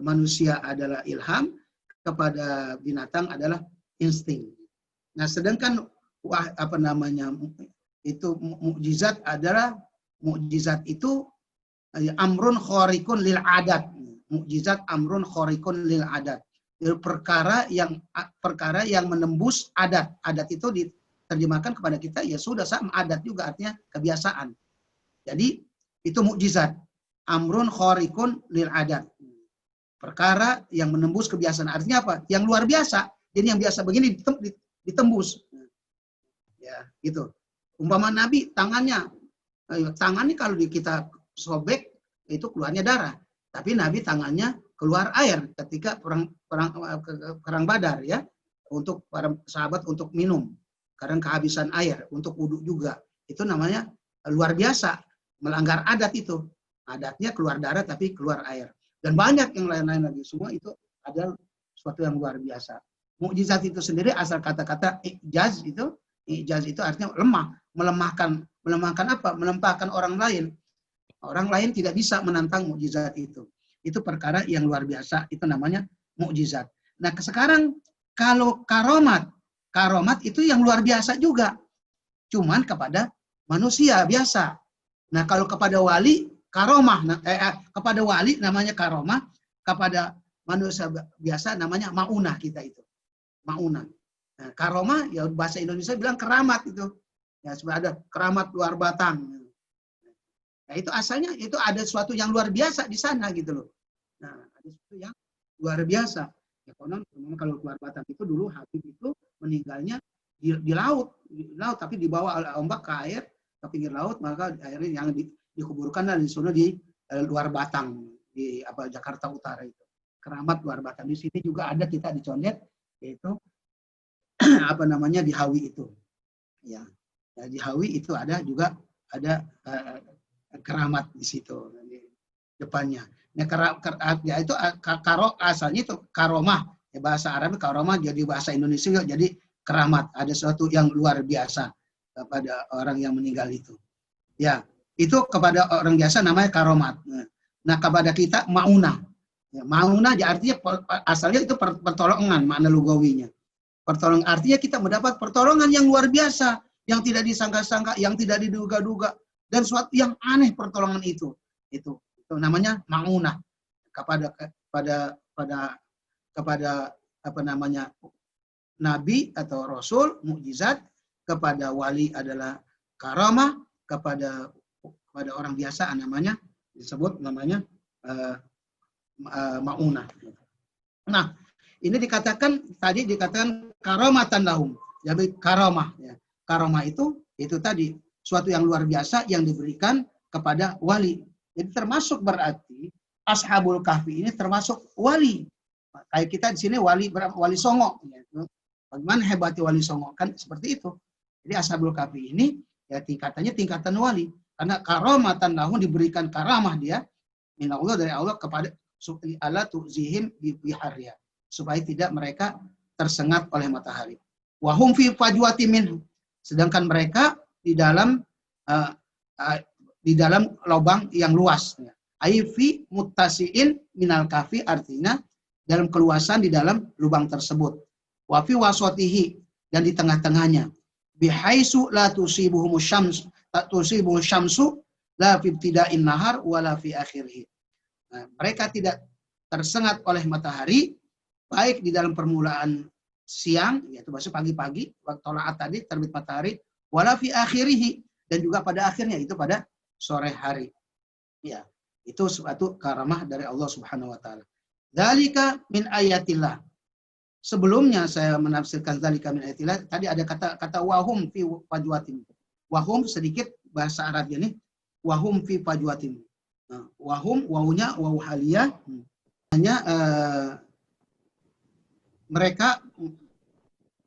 manusia adalah ilham, kepada binatang adalah insting. Nah, sedangkan itu mukjizat adalah mukjizat itu amrun khariqun lil adat. Mukjizat amrun khariqun lil adat. Perkara yang menembus adat. Adat itu diterjemahkan kepada kita ya sudah sama, adat juga artinya kebiasaan. Jadi itu mukjizat. Amrun khariqun lil adat. Perkara yang menembus kebiasaan. Artinya apa? Yang luar biasa. Jadi yang biasa begini ditembus. Ya, gitu. Umpama Nabi tangannya kalau kita sobek itu keluarnya darah. Tapi Nabi tangannya keluar air ketika perang Badar ya, untuk para sahabat untuk minum karena kehabisan air, untuk wudhu juga. Itu namanya luar biasa, melanggar adat itu. Adatnya keluar darah tapi keluar air. Dan banyak yang lain-lain lagi. Semua itu adalah sesuatu yang luar biasa. Mukjizat itu sendiri asal kata-kata ijaz itu artinya lemah, melemahkan apa? Melemahkan orang lain. Orang lain tidak bisa menantang mukjizat itu. Itu perkara yang luar biasa, itu namanya mukjizat. Nah, sekarang kalau karomat itu yang luar biasa juga. Cuman kepada manusia biasa. Nah, kalau kepada wali karomah, kepada wali namanya karomah, kepada manusia biasa namanya maunah kita itu. Maunah. Nah, karomah ya bahasa Indonesia bilang keramat itu. Ya sudah ada keramat luar batang. Nah, itu asalnya itu ada sesuatu yang luar biasa di sana gitu loh. Nah, ada sesuatu yang luar biasa. Ya, kalau luar batang itu dulu Habib itu meninggalnya di laut, tapi dibawa oleh ombak ke air ke pinggir laut, maka airnya yang dikuburkan di sana di luar batang di Jakarta Utara itu. Keramat luar batang. Di sini juga ada kita di Condet, yaitu di Hawi itu. Ya. Nah, di Hawi itu ada juga ada keramat di situ di depannya. Nah, itu asalnya itu karomah. Ya, bahasa Arab karomah, jadi bahasa Indonesia jadi keramat. Ada sesuatu yang luar biasa kepada orang yang meninggal itu. Ya, itu kepada orang biasa namanya karomat. Nah, kepada kita maunah. Ya, mauna artinya asalnya itu pertolongan, makna lugawinya. Pertolongan artinya kita mendapat pertolongan yang luar biasa, yang tidak disangka-sangka, yang tidak diduga-duga, dan suatu yang aneh pertolongan itu. Itu namanya maunah kepada apa namanya nabi atau rasul, mukjizat, kepada wali adalah karamah, kepada orang biasa namanya disebut namanya maunah. Nah, ini dikatakan karamatan lahum. Jadi karamah ya. Karamah itu tadi suatu yang luar biasa yang diberikan kepada wali. Jadi termasuk berarti Ashabul Kahfi ini termasuk wali. Kayak kita di sini wali Songo gitu. Bagaimana hebatnya wali Songo kan seperti itu. Jadi Ashabul Kahfi ini ya tingkatannya tingkatan wali. Karena karamatan lahum diberikan karamah dia minallah dari Allah kepada ala tu'zihim biharya, supaya tidak mereka tersengat oleh matahari. Wahum fi fajwati minhu, sedangkan mereka di dalam lubang yang luas. Ai fi muttasiin minal kafi, artinya dalam keluasan di dalam lubang tersebut. Wa fi wasatihi, dan di tengah-tengahnya. Bihaisu la tusibuhum syamsu la fi ibtida'in nahar wala fi akhirih. Nah, mereka tidak tersengat oleh matahari, baik di dalam permulaan siang, yaitu maksud pagi-pagi, waktu tolaat tadi, terbit matahari, wala fi akhirihi, dan juga pada akhirnya, itu pada sore hari. Ya, itu suatu karamah dari Allah Subhanahu wa Ta'ala. Dzalika min ayatillah. Sebelumnya saya menafsirkan dzalika min ayatillah, tadi ada kata wahum fi fajwatin. Wahum sedikit bahasa Arabnya nih, wahum fi fajwatin. Wahum, wawunya wawu haliyah, hanya mereka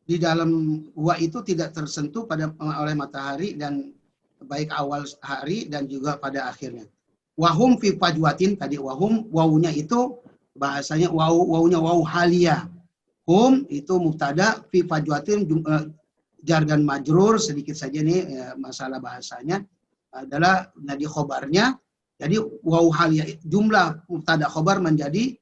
di dalam wa itu tidak tersentuh oleh matahari, dan baik awal hari dan juga pada akhirnya. Wahum fi fajwatin, tadi wahum, wawunya itu bahasanya wawunya wawu haliyah. Hum itu mubtada, fi fajwatin jargon majrur, sedikit saja nih masalah bahasanya adalah nadi khobarnya. Jadi wawu haliyah, jumlah mubtada khobar menjadi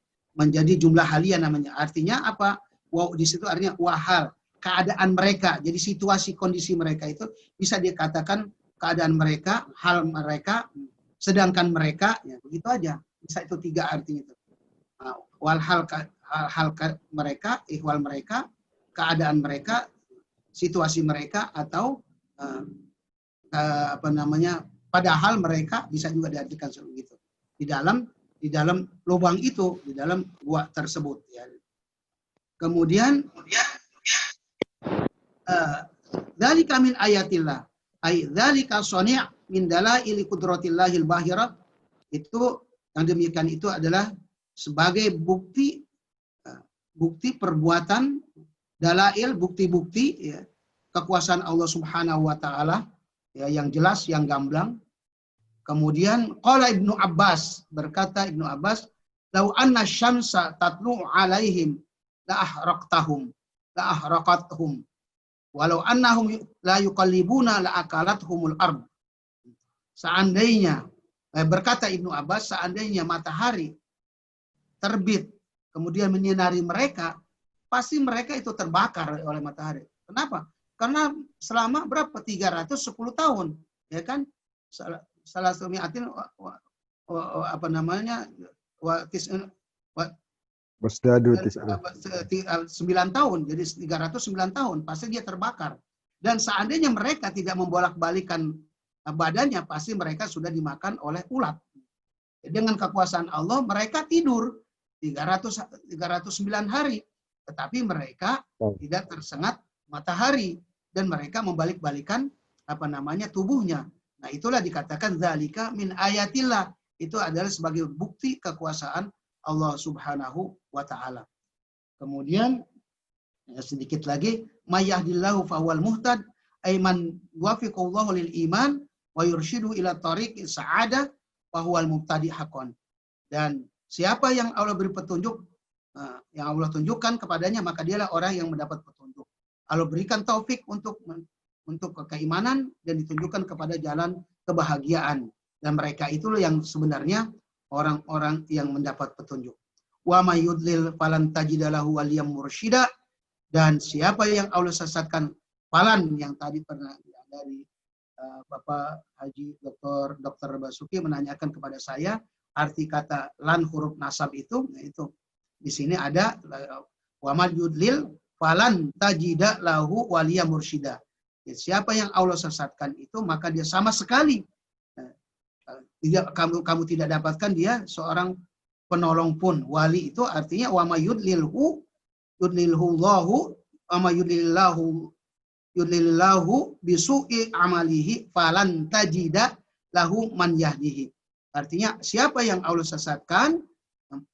jumlah haliyah namanya. Artinya apa? Wawu di situ artinya wahal, keadaan mereka. Jadi situasi kondisi mereka itu bisa dikatakan keadaan mereka, hal mereka, sedangkan mereka, ya begitu aja. Bisa itu tiga artinya itu. Walhal mereka, ihwal mereka, keadaan mereka, situasi mereka, atau padahal mereka, bisa juga diartikan seperti itu. Di dalam lubang itu, di dalam gua tersebut. Ya. Kemudian, dzalika min ayatillah, ay dzalika soni' min dalaili qudratillahil bahira. Itu yang demikian itu adalah sebagai bukti perbuatan, dalail, bukti-bukti ya, kekuasaan Allah Subhanahu wa Ta'ala, ya, yang jelas, yang gamblang. Kemudian qala Ibnu Abbas, berkata Ibnu Abbas, "Lau anna syamsa tatlu 'alaihim la ahraqathum walau annahum la yuqallibuna la akalathumul ard." Seandainya, berkata Ibnu Abbas, seandainya matahari terbit kemudian menyinari mereka, pasti mereka itu terbakar oleh matahari. Kenapa? Karena selama berapa? 310 tahun, ya kan? Salah satu mi'atin apa namanya? Wasdadu 9 tahun, jadi 309 tahun, pasti dia terbakar. Dan seandainya mereka tidak membolak-balikan badannya, pasti mereka sudah dimakan oleh ulat. Dengan kekuasaan Allah, mereka tidur 309 hari, tetapi mereka tidak tersengat matahari, dan mereka membalik-balikan tubuhnya. Nah, itulah dikatakan dzalika min ayatillah. Itu adalah sebagai bukti kekuasaan Allah Subhanahu wa Ta'ala. Kemudian sedikit lagi, mayahdillahu fawal muhtad, ayman wafiqullahu lil iman wa yurshidu ila tariq sa'adah wa huwal mubtadi haqqan. Dan siapa yang Allah beri petunjuk, yang Allah tunjukkan kepadanya, maka dialah orang yang mendapat petunjuk. Allah berikan taufik untuk keimanan dan ditunjukkan kepada jalan kebahagiaan. Dan mereka itulah yang sebenarnya orang-orang yang mendapat petunjuk. wa may yudlil falan tajida lahu waliyyan mursyida. Dan siapa yang Allah sesatkan, falan yang tadi pernah dari Bapak Haji Dr. Basuki menanyakan kepada saya arti kata lan huruf nasab itu, yaitu di sini ada wa may yudlil falan tajida lahu waliyyan mursyida. Ya, siapa yang Allah sesatkan itu maka dia sama sekali tidak kamu tidak dapatkan dia seorang penolong pun. Wali itu artinya wa may yudlilhu Allahu wa may yudlillahu bisu'i amalihi falan tajida lahu man yahdihi. Artinya siapa yang Allah sesatkan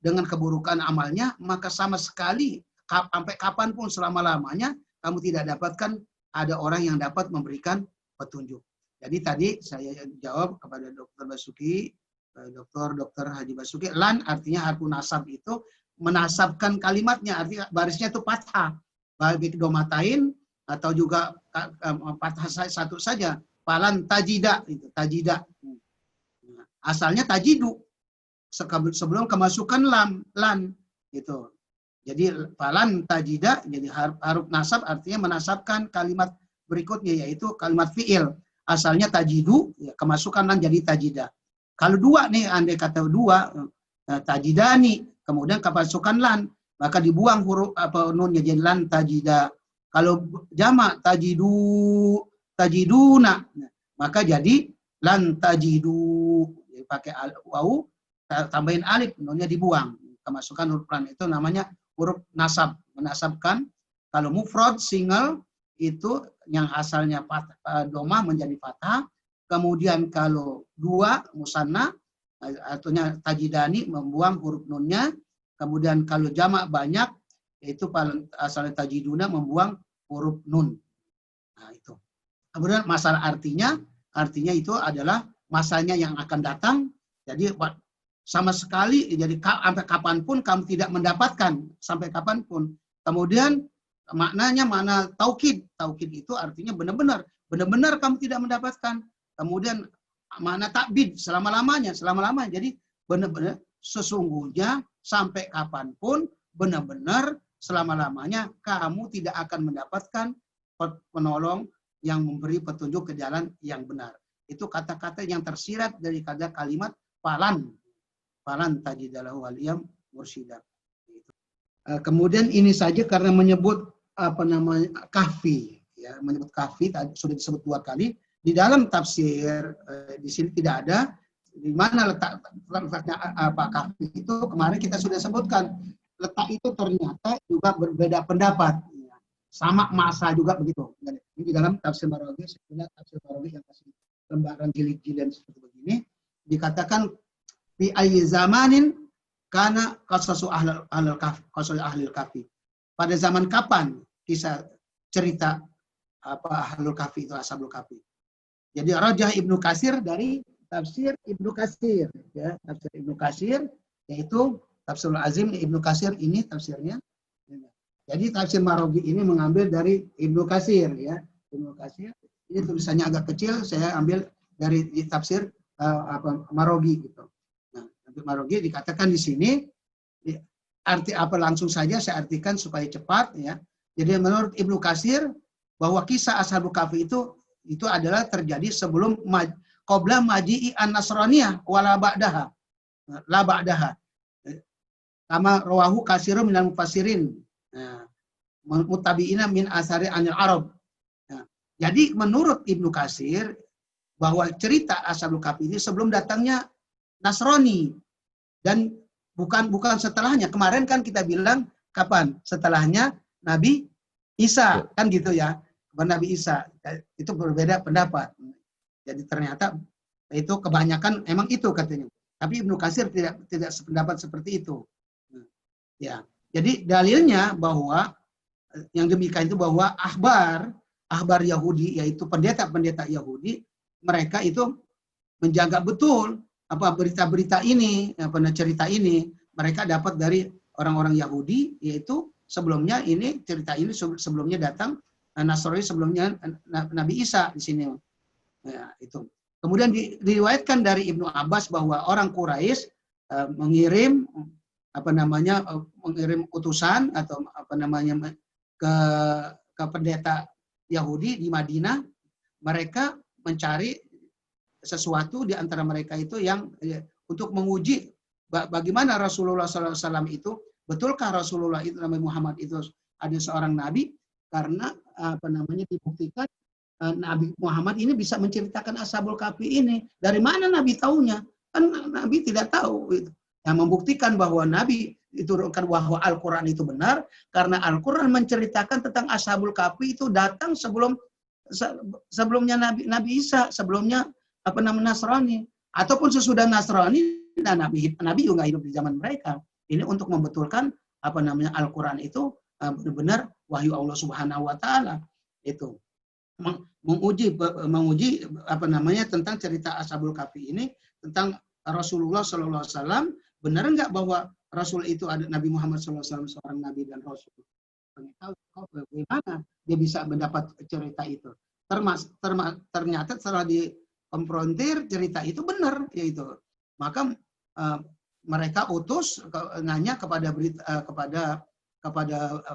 dengan keburukan amalnya, maka sama sekali sampai kapanpun selama-lamanya kamu tidak dapatkan ada orang yang dapat memberikan petunjuk. Jadi tadi saya jawab kepada Dr. Basuki, Dr. Haji Basuki, lan artinya harfu nasab itu menasabkan kalimatnya, artinya barisnya itu fathah, baik domatain atau juga fathah satu saja. Falan tajida itu tajida. Asalnya tajidu sebelum kemasukan lan itu. Jadi falan tajida jadi haruf nasab artinya menasabkan kalimat berikutnya yaitu kalimat fiil. Asalnya tajidu ya, kemasukan lan jadi tajida. Kalau dua nih andai kata dua tajidani kemudian kemasukan lan maka dibuang huruf nunnya jadi lan tajida. Kalau jamak tajiduna maka jadi lan tajidu. Jadi pakai wawu tambahin alif nunnya dibuang. Kemasukan huruf lan itu namanya huruf nasab, menasabkan. Kalau mufrad single itu yang asalnya domah menjadi fathah. Kemudian kalau dua musanna artinya tajidani membuang huruf nunnya. Kemudian kalau jamak banyak yaitu asalnya tajiduna membuang huruf nun. Nah itu. Kemudian masalah artinya itu adalah masanya yang akan datang. Jadi sama sekali jadi sampai kapanpun kamu tidak mendapatkan sampai kapanpun. Kemudian maknanya mana taukid. Taukid itu artinya benar-benar kamu tidak mendapatkan. Kemudian makna takbid selama-lamanya. Jadi benar-benar sesungguhnya sampai kapanpun benar-benar selama-lamanya kamu tidak akan mendapatkan penolong yang memberi petunjuk ke jalan yang benar. Itu kata-kata yang tersirat dari kalimat falan tajidalahu waliyam mursyida. Kemudian ini saja karena menyebut kahfi, ya, menyebut kahfi sudah disebut 2 kali di dalam tafsir. Di sini tidak ada di mana letaknya kahfi itu. Kemarin kita sudah sebutkan letak itu ternyata juga berbeda pendapat, sama masa juga begitu. Ini di dalam tafsir Maraghi, sebenarnya tafsir Maraghi yang kasih lembaran jilid-jilid seperti begini dikatakan fi ayyi zamanin kana qasasu ahlul kahfi. Pada zaman kapan kisah cerita ahlul kahfi itu ashabul kahfi. Jadi Rajah Ibnu Katsir dari tafsir Ibnu Katsir, ya, tafsir Ibnu Katsir yaitu Tafsirul Azim Ibnu Katsir ini tafsirnya. Jadi tafsir Maraghi ini mengambil dari Ibnu Katsir, ya. Ibnu Katsir ini tulisannya agak kecil, saya ambil dari tafsir Maraghi gitu. Nah, Maraghi dikatakan di sini arti apa langsung saja saya artikan supaya cepat, ya. Jadi menurut Ibnu Katsir bahwa kisah Ashabul Kahfi itu adalah terjadi sebelum qabla maji'i an-nasraniyah wala ba'daha. La ba'daha. Kama rawahu katsirun minal mufassirin. Mutabi'ina min asari anil Arab. Jadi menurut Ibnu Katsir bahwa cerita Ashabul Kahfi ini sebelum datangnya Nasrani dan bukan setelahnya. Kemarin kan kita bilang kapan? Setelahnya Nabi Isa, kan gitu ya. Nabi Isa itu berbeda pendapat. Jadi ternyata itu kebanyakan emang itu katanya. Tapi Ibnu Katsir tidak sependapat seperti itu. Ya. Jadi dalilnya bahwa yang demikian itu bahwa ahbar Yahudi yaitu pendeta-pendeta Yahudi mereka itu menjaga betul berita-berita ini, cerita ini mereka dapat dari orang-orang Yahudi, yaitu sebelumnya ini cerita ini sebelumnya datang Nasrani sebelumnya Nabi Isa di sini. Ya, itu. Kemudian diriwayatkan dari Ibnu Abbas bahwa orang Quraisy mengirim mengirim utusan atau ke pendeta Yahudi di Madinah. Mereka mencari sesuatu di antara mereka itu yang untuk menguji bagaimana Rasulullah SAW itu, betulkah Rasulullah itu, Nabi Muhammad itu ada seorang nabi, karena dibuktikan Nabi Muhammad ini bisa menceritakan Ashabul Kahfi ini. Dari mana Nabi taunya? Kan Nabi tidak tahu. Yang membuktikan bahwa Nabi diturunkan bahwa Al-Quran itu benar, karena Al-Quran menceritakan tentang Ashabul Kahfi itu datang sebelumnya Nabi Isa, sebelumnya Nasrani, ataupun sesudah Nasrani. Nah, Nabi juga hidup di zaman mereka. Ini untuk membetulkan Al-Quran itu benar-benar wahyu Allah Subhanahu Wa Taala. Itu menguji tentang cerita Ashabul Kahfi ini, tentang Rasulullah Sallallahu Alaihi Wasallam. Benar nggak bahwa Rasul itu ada, Nabi Muhammad SAW seorang Nabi dan Rasul? Bagaimana dia bisa mendapat cerita itu? Ternyata setelah dikonfrontir, cerita itu benar, yaitu. Maka mereka utus nanya kepada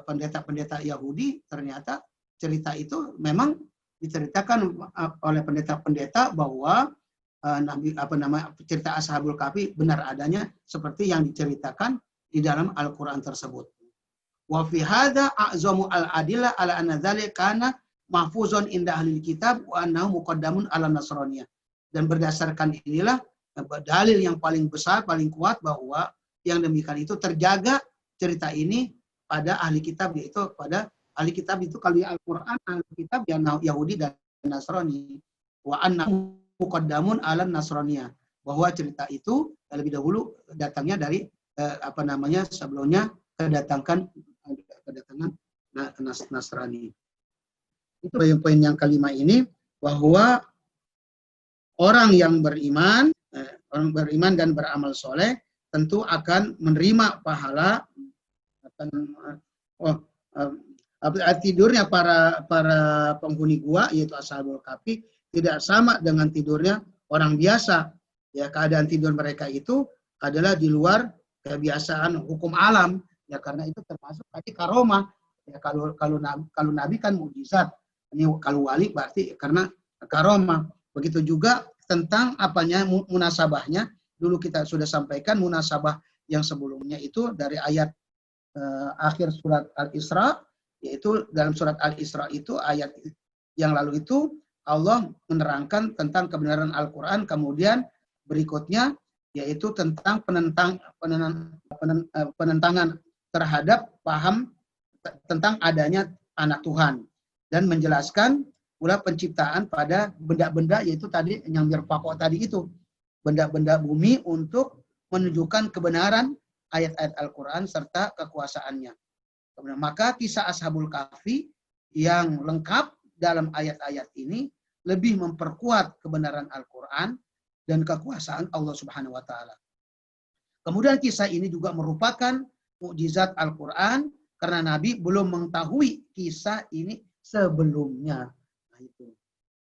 pendeta-pendeta Yahudi. Ternyata cerita itu memang diceritakan oleh pendeta-pendeta bahwa cerita Ashabul Kahfi benar adanya seperti yang diceritakan di dalam Al-Quran tersebut. Wa fi hadza a'zamu al-adillah ala anna dzalika kana mahfuzun inda ahli kitab wa annahu muqaddamun ala nasraniyah. Dan berdasarkan inilah dalil yang paling besar, paling kuat bahwa yang demikian itu terjaga cerita ini pada ahli kitab, yaitu pada ahli kitab itu kalau Al-Quran, ahli kitab yang Yahudi dan Nasrani. Wa annahu muqaddamun ala nasraniyah, bahwa cerita itu lebih dahulu datangnya dari sebelumnya kedatangan Nasrani. Itu poin yang kelima ini, bahwa orang yang beriman dan beramal soleh tentu akan menerima pahala tidurnya para penghuni gua, yaitu Ashabul Kahfi, tidak sama dengan tidurnya orang biasa. Ya, keadaan tidur mereka itu adalah di luar kebiasaan hukum alam. Ya, karena itu termasuk tadi karomah. Ya, kalau Nabi kan mukjizat. Ini kalau wali berarti karena karomah. Begitu juga tentang munasabahnya. Dulu kita sudah sampaikan munasabah yang sebelumnya itu dari ayat akhir surat Al-Isra, yaitu dalam surat Al-Isra itu ayat yang lalu itu Allah menerangkan tentang kebenaran Al-Quran, kemudian berikutnya yaitu tentang penentangan terhadap paham tentang adanya anak Tuhan, dan menjelaskan pula penciptaan pada benda-benda, yaitu tadi yang mirfaqo tadi itu, benda-benda bumi, untuk menunjukkan kebenaran ayat-ayat Al-Quran serta kekuasaannya. Kemudian, maka kisah Ashabul Kahfi yang lengkap dalam ayat-ayat ini lebih memperkuat kebenaran Al-Quran dan kekuasaan Allah Subhanahu wa Ta'ala. Kemudian kisah ini juga merupakan mukjizat Al-Quran karena Nabi belum mengetahui kisah ini sebelumnya. Nah, itu.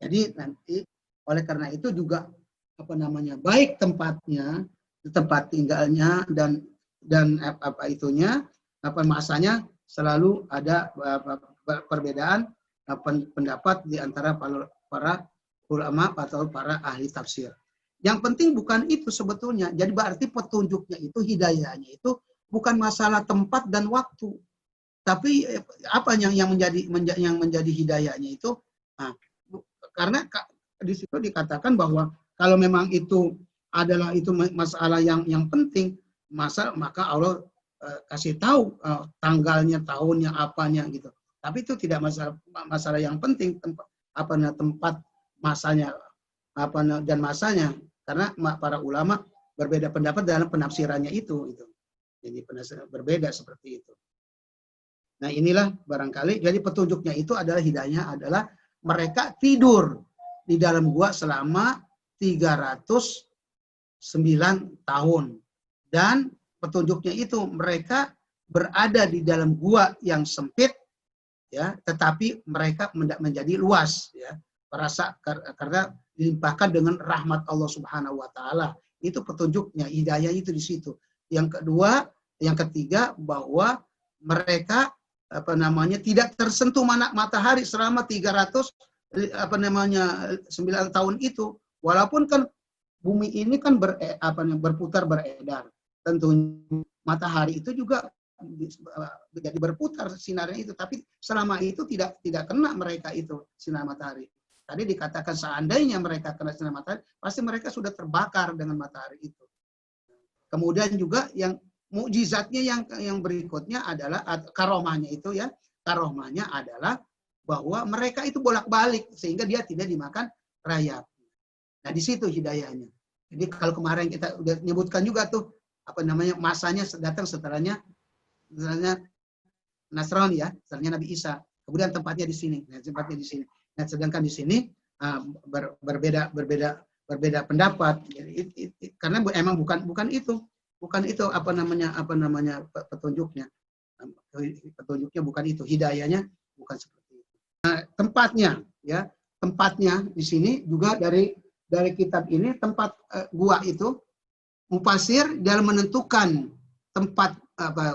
Jadi nanti oleh karena itu juga baik tempatnya, tempat tinggalnya dan masanya selalu ada perbedaan pendapat di antara para ulama atau para ahli tafsir. Yang penting bukan itu sebetulnya. Jadi berarti petunjuknya itu, hidayahnya itu bukan masalah tempat dan waktu. Tapi apa yang menjadi hidayahnya itu? Nah, karena di situ dikatakan bahwa kalau memang itu adalah masalah yang penting, maka Allah kasih tahu tanggalnya, tahunnya, apanya gitu. Tapi itu tidak masalah yang penting, tempat masanya dan masanya, karena para ulama berbeda pendapat dalam penafsirannya itu. Jadi berbeda seperti itu. Nah, inilah barangkali jadi petunjuknya itu adalah, hidayahnya adalah mereka tidur di dalam gua selama 309 tahun, dan petunjuknya itu mereka berada di dalam gua yang sempit, ya, tetapi mereka menjadi luas, ya, karena dilimpahkan dengan rahmat Allah Subhanahu wa Ta'ala. Itu petunjuknya, hidayah itu di situ. Yang kedua, Yang ketiga, bahwa mereka tidak tersentuh matahari selama 9 tahun itu. Walaupun kan bumi ini kan berputar beredar. Tentunya matahari itu juga jadi berputar sinarnya itu, tapi selama itu tidak kena mereka itu sinar matahari. Tadi dikatakan seandainya mereka kena sinar matahari, pasti mereka sudah terbakar dengan matahari itu. Kemudian juga yang mukjizatnya yang berikutnya adalah karomahnya itu ya, karomahnya adalah bahwa mereka itu bolak-balik sehingga dia tidak dimakan rayap. Nah, di situ hidayahnya. Jadi kalau kemarin kita udah nyebutkan juga tuh masanya datang setelahnya Nasrani ya, setelahnya Nabi Isa. Kemudian tempatnya di sini. Nah, tempatnya di sini. Nah, sedangkan di sini berbeda pendapat. Karena emang bukan itu petunjuknya. Petunjuknya bukan itu, hidayahnya bukan seperti itu. Nah, tempatnya di sini juga dari kitab ini, tempat gua itu mufasir dalam menentukan tempat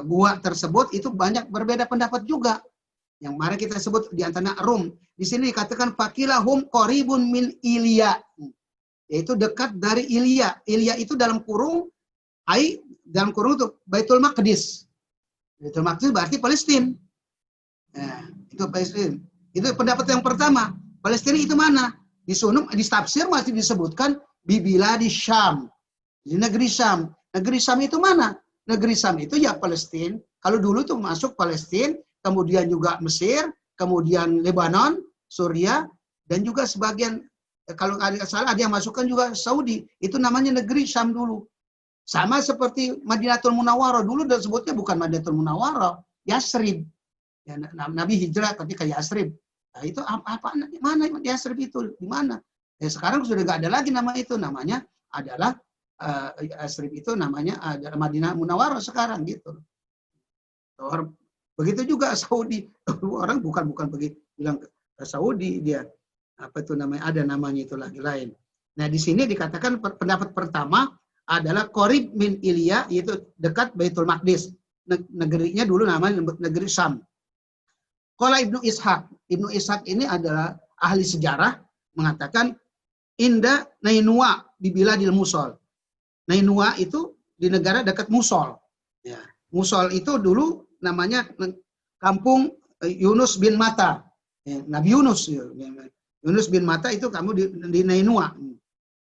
gua tersebut itu banyak berbeda pendapat juga. Yang mari kita sebut di antara Rum. Di sini dikatakan fakilahum qoribun min Ilya, yaitu dekat dari Ilya. Ilya itu dalam kurung itu Baitul Maqdis. Baitul Maqdis berarti Palestina. Nah, itu Palestina. Itu pendapat yang pertama. Palestina itu mana? Di tafsir masih disebutkan Bibila di Syam. Di negeri Syam. Negeri Syam itu mana? Negeri Syam itu ya Palestina. Kalau dulu tuh masuk Palestina, kemudian juga Mesir, kemudian Lebanon, Suriah, dan juga sebagian, kalau ada yang masukkan juga Saudi. Itu namanya negeri Syam dulu. Sama seperti Madinatul Munawwarah. Dulu disebutnya bukan Madinatul Munawwarah, Yasrib. Ya, Nabi hijrah ketika Yasrib. Nah, itu mana Yasrib itu? Di mana? Ya, sekarang sudah nggak ada lagi nama itu. Namanya adalah Yasrib itu namanya adalah Madinah Munawwarah sekarang gitu. Begitu juga Saudi. Orang bukan begitu bilang Saudi dia ada namanya itu lagi lain. Nah, di sini dikatakan pendapat pertama adalah Qorib min Ilya, yaitu dekat Baitul Maqdis. Negerinya dulu namanya negeri Syam. Qala Ibnu Ishaq. Ibnu Ishaq ini adalah ahli sejarah, mengatakan Inda Nainua di Biladil Musol. Nainua itu di negara dekat Musol. Ya. Musol itu dulu namanya kampung Yunus bin Matta. Ya, Nabi Yunus. Ya. Yunus bin Matta itu kamu di Nainua.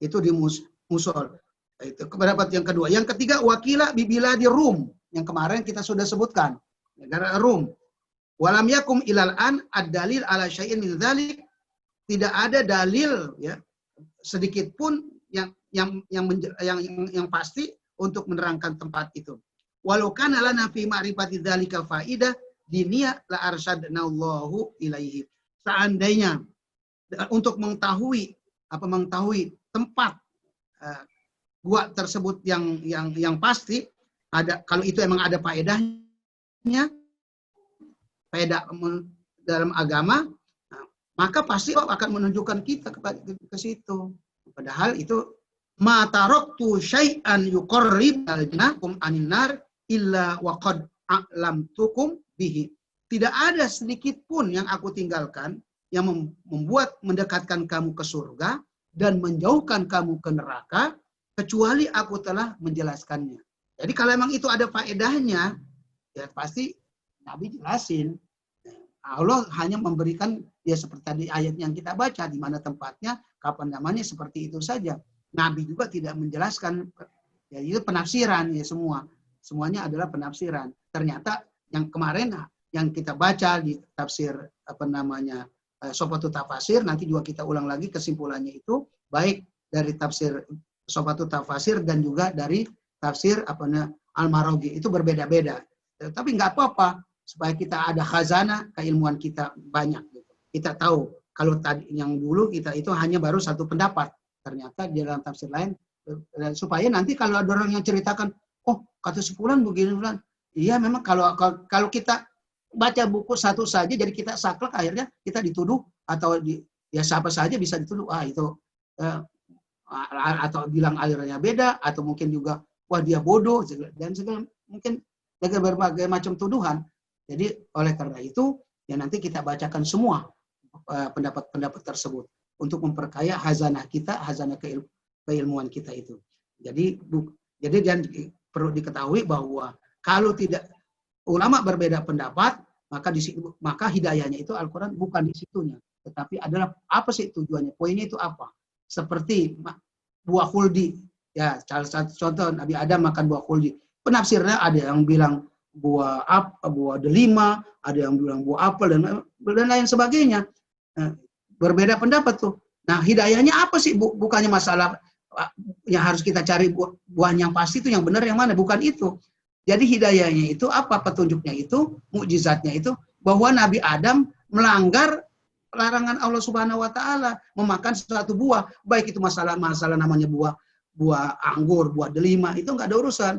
Itu di Musol. Itu pendapat yang kedua. Yang ketiga, wakila bibila di Rum. Yang kemarin kita sudah sebutkan. Negara Rum. Walam yakum ilal an ad-dalil ala syai'in min dzalik. Tidak ada dalil ya sedikit pun yang pasti untuk menerangkan tempat itu. Walau kana lana fi ma'rifati dzalika faidah diniyah la arsyadnallahu ilaihi. Seandainya untuk mengetahui tempat gua tersebut yang pasti ada, kalau itu emang ada faedahnya, faedah dalam agama, maka pasti Allah akan menunjukkan kita ke situ. Padahal itu ma taraktu syai'an yuqarribanakum anin nar illa wa qad a'lamtukum bihi. Tidak ada sedikit pun yang aku tinggalkan yang membuat mendekatkan kamu ke surga dan menjauhkan kamu ke neraka, kecuali aku telah menjelaskannya. Jadi kalau memang itu ada faedahnya, ya pasti Nabi jelasin. Allah hanya memberikan ya seperti tadi ayat yang kita baca, di mana tempatnya, kapan namanya, seperti itu saja. Nabi juga tidak menjelaskan, ya itu penafsiran ya semua. Semuanya adalah penafsiran. Ternyata yang kemarin yang kita baca di tafsir Sofatut Tafasir, nanti juga kita ulang lagi kesimpulannya itu, baik dari tafsir Sofatut Tafasir dan juga dari tafsir Al-Maraghi, itu berbeda-beda. Tapi nggak apa-apa, supaya kita ada khazanah keilmuan kita banyak. Kita tahu kalau tadi yang dulu kita itu hanya baru satu pendapat, ternyata di dalam tafsir lain, supaya nanti kalau ada orang yang ceritakan, oh kata sepulan begini bulan, iya memang kalau kita baca buku satu saja jadi kita saklek, akhirnya kita dituduh atau ya siapa saja bisa dituduh itu atau bilang alirannya beda, atau mungkin juga wah dia bodoh dan segala mungkin dengan berbagai macam tuduhan. Jadi oleh karena itu ya nanti kita bacakan semua pendapat-pendapat tersebut untuk memperkaya hazanah kita, hazanah keilmuan kita itu. Jadi dan perlu diketahui bahwa kalau tidak ulama berbeda pendapat, maka hidayahnya itu Al-Quran bukan di situnya, tetapi adalah apa sih tujuannya, poinnya itu apa. Seperti buah khuldi, ya salah satu contoh Nabi Adam makan buah khuldi. Penafsirnya ada yang bilang buah delima, ada yang bilang buah apel dan lain sebagainya. Berbeda pendapat tuh. Nah, hidayahnya apa sih? Bukannya masalah yang harus kita cari buah yang pasti itu yang benar yang mana, bukan itu. Jadi hidayahnya itu apa, petunjuknya itu, mukjizatnya itu bahwa Nabi Adam melanggar larangan Allah Subhanahu wa taala memakan suatu buah, baik itu masalah namanya buah anggur, buah delima, itu enggak ada urusan.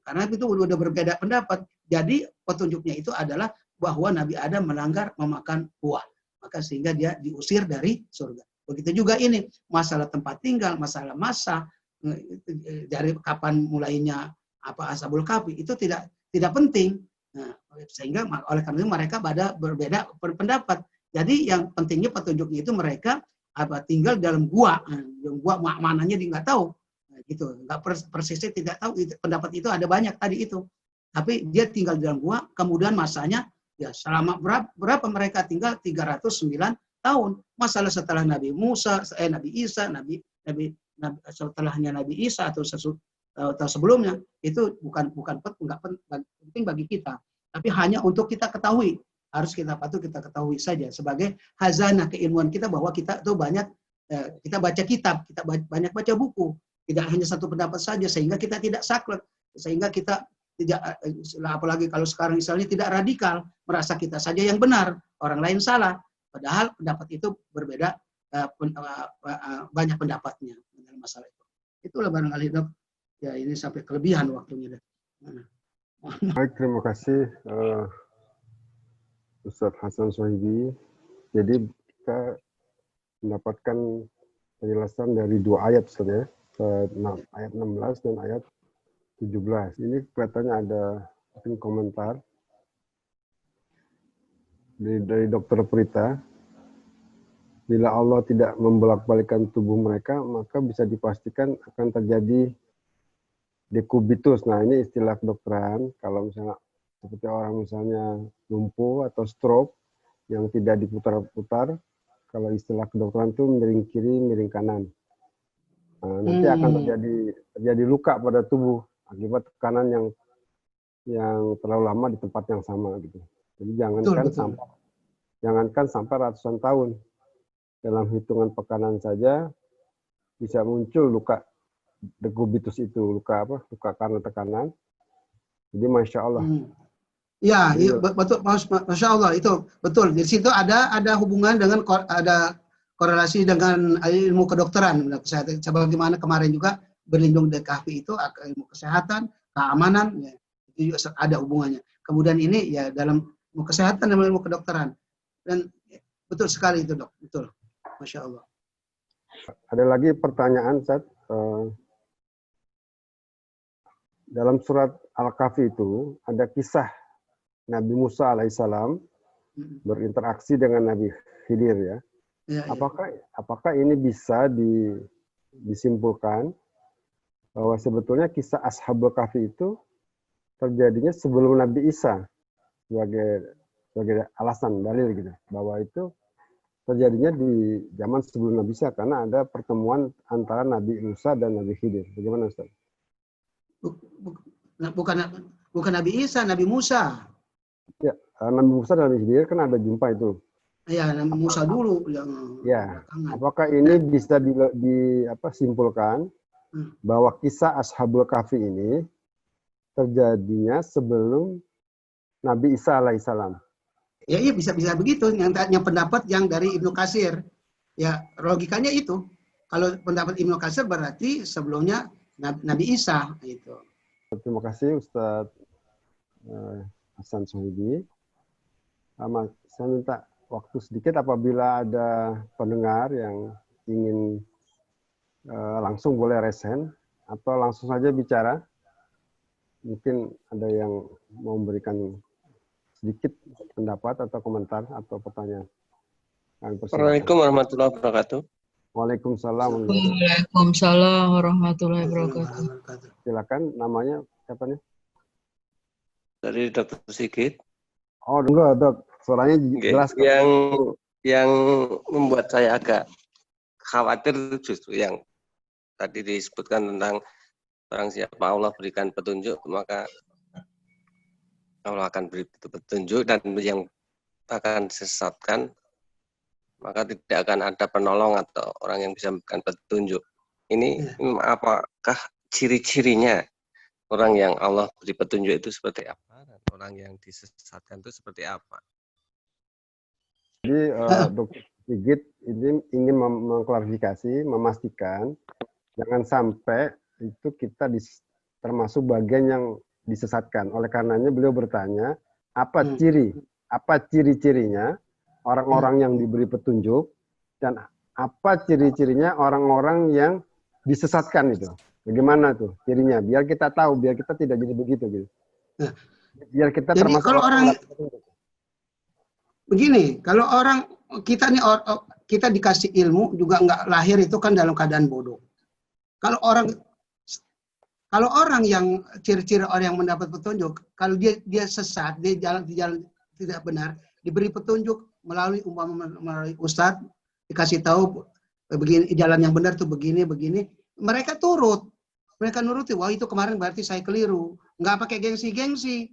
Karena itu udah berbeda pendapat. Jadi petunjuknya itu adalah bahwa Nabi Adam melanggar memakan buah. Maka sehingga dia diusir dari surga. Begitu juga ini, masalah tempat tinggal, masalah masa, dari kapan mulainya Ashabul Kahfi, itu tidak penting. Nah, sehingga oleh karena itu mereka berbeda pendapat. Jadi yang pentingnya petunjuknya itu mereka tinggal dalam gua. Yang gua mananya dia nggak tahu. Gitu, nggak persisnya tidak tahu. Pendapat itu ada banyak tadi itu. Tapi dia tinggal di dalam gua, kemudian masanya ya selama berapa mereka tinggal 309 tahun. Masalah setelah Nabi Musa, Nabi Isa, setelahnya Nabi Isa atau sebelumnya itu bukan penting bagi kita. Tapi hanya untuk kita ketahui, harus kita ketahui saja sebagai hazanah keilmuan kita bahwa kita tuh banyak kita baca kitab, kita banyak baca buku, tidak hanya satu pendapat saja sehingga kita tidak saklek, sehingga kita tidak, apalagi kalau sekarang misalnya tidak radikal, merasa kita saja yang benar, orang lain salah. Padahal pendapat itu berbeda, banyak pendapatnya dalam masalah itu. Itulah barangkali Dok. Ya ini sampai kelebihan waktunya. Baik, terima kasih Ustadz Hasan Sohibi. Jadi kita mendapatkan penjelasan dari dua ayat Ustadz ya, ayat 16 dan ayat 17. Ini kelihatannya ada komentar dari Dr. Prita. Bila Allah tidak membolak-balikan tubuh mereka, maka bisa dipastikan akan terjadi dekubitus. Nah, ini istilah kedokteran. Kalau misalnya seperti orang misalnya lumpuh atau stroke yang tidak diputar-putar, kalau istilah kedokteran itu miring kiri, miring kanan. Nah, nanti akan terjadi luka pada tubuh akibat tekanan yang terlalu lama di tempat yang sama gitu. Jadi jangankan sampai ratusan tahun, dalam hitungan pekanan saja bisa muncul luka dekubitus itu, luka karena tekanan. Jadi masya Allah. Ya, iya, betul, masya Allah itu betul. Di situ ada hubungan dengan ada korelasi dengan ilmu kedokteran, kesehatan. Sebagaimana kemarin juga berlindung dari kahfi itu ilmu kesehatan, keamanan, ya, itu juga ada hubungannya. Kemudian ini ya dalam ilmu kesehatan dan ilmu kedokteran. Dan betul sekali itu Dok, betul. Masya Allah. Ada lagi pertanyaan, Ustaz. Dalam surat Al-Kahfi itu ada kisah Nabi Musa alaihissalam berinteraksi dengan Nabi Khidir ya. Apakah ini bisa disimpulkan bahwa sebetulnya kisah Ashabul Kahfi itu terjadinya sebelum Nabi Isa sebagai alasan dalil gitu, bahwa itu terjadinya di zaman sebelum Nabi Isa karena ada pertemuan antara Nabi Musa dan Nabi Khidir. Bagaimana Ustaz? Bukan Nabi Isa, Nabi Musa. Ya, Nabi Musa dan Nabi Khidir kan ada jumpa itu. Ya, Nabi Musa dulu yang ya. Apakah ini bisa disimpulkan bahwa kisah Ashabul Kahfi ini terjadinya sebelum Nabi Isa alaihissalam? Ya, iya bisa begitu. Yang pendapat yang dari Ibnu Katsir. Ya, logikanya itu. Kalau pendapat Ibnu Katsir berarti sebelumnya Nabi Isa itu. Terima kasih Ustadz Hasan Sohibi. Saya minta waktu sedikit apabila ada pendengar yang ingin langsung boleh resen atau langsung saja bicara. Mungkin ada yang mau memberikan sedikit pendapat atau komentar atau pertanyaan. Assalamualaikum warahmatullahi wabarakatuh. Waalaikumsalam. Waalaikumsalam warahmatullahi wabarakatuh. Silakan, namanya siapa nih? Dari Dr. Sigit. Oh, enggak, Dok. Suaranya jelas. Yang membuat saya agak khawatir justru yang tadi disebutkan tentang barang siapa Allah berikan petunjuk, maka Allah akan beri petunjuk, dan yang akan disesatkan maka tidak akan ada penolong atau orang yang bisa memberikan petunjuk. Ini apakah ciri-cirinya orang yang Allah beri petunjuk itu seperti apa, dan orang yang disesatkan itu seperti apa? Jadi Dr. Sigit ini ingin mengklarifikasi, memastikan jangan sampai itu kita termasuk bagian yang disesatkan. Oleh karenanya beliau bertanya, apa ciri-cirinya orang-orang yang diberi petunjuk, dan apa ciri-cirinya orang-orang yang disesatkan itu. Bagaimana tuh cirinya? Biar kita tahu, biar kita tidak jadi begitu gitu. Biar kita Jadi termasuk kalau orang begini, kalau orang kita nih kita dikasih ilmu juga nggak lahir itu kan dalam keadaan bodoh. Kalau orang yang ciri-ciri orang yang mendapat petunjuk, kalau dia sesat, dia jalan di jalan tidak benar, diberi petunjuk melalui ustadz, dikasih tahu begini jalan yang benar tuh begini, mereka nuruti. Wah, itu kemarin berarti saya keliru. Nggak pakai gengsi-gengsi.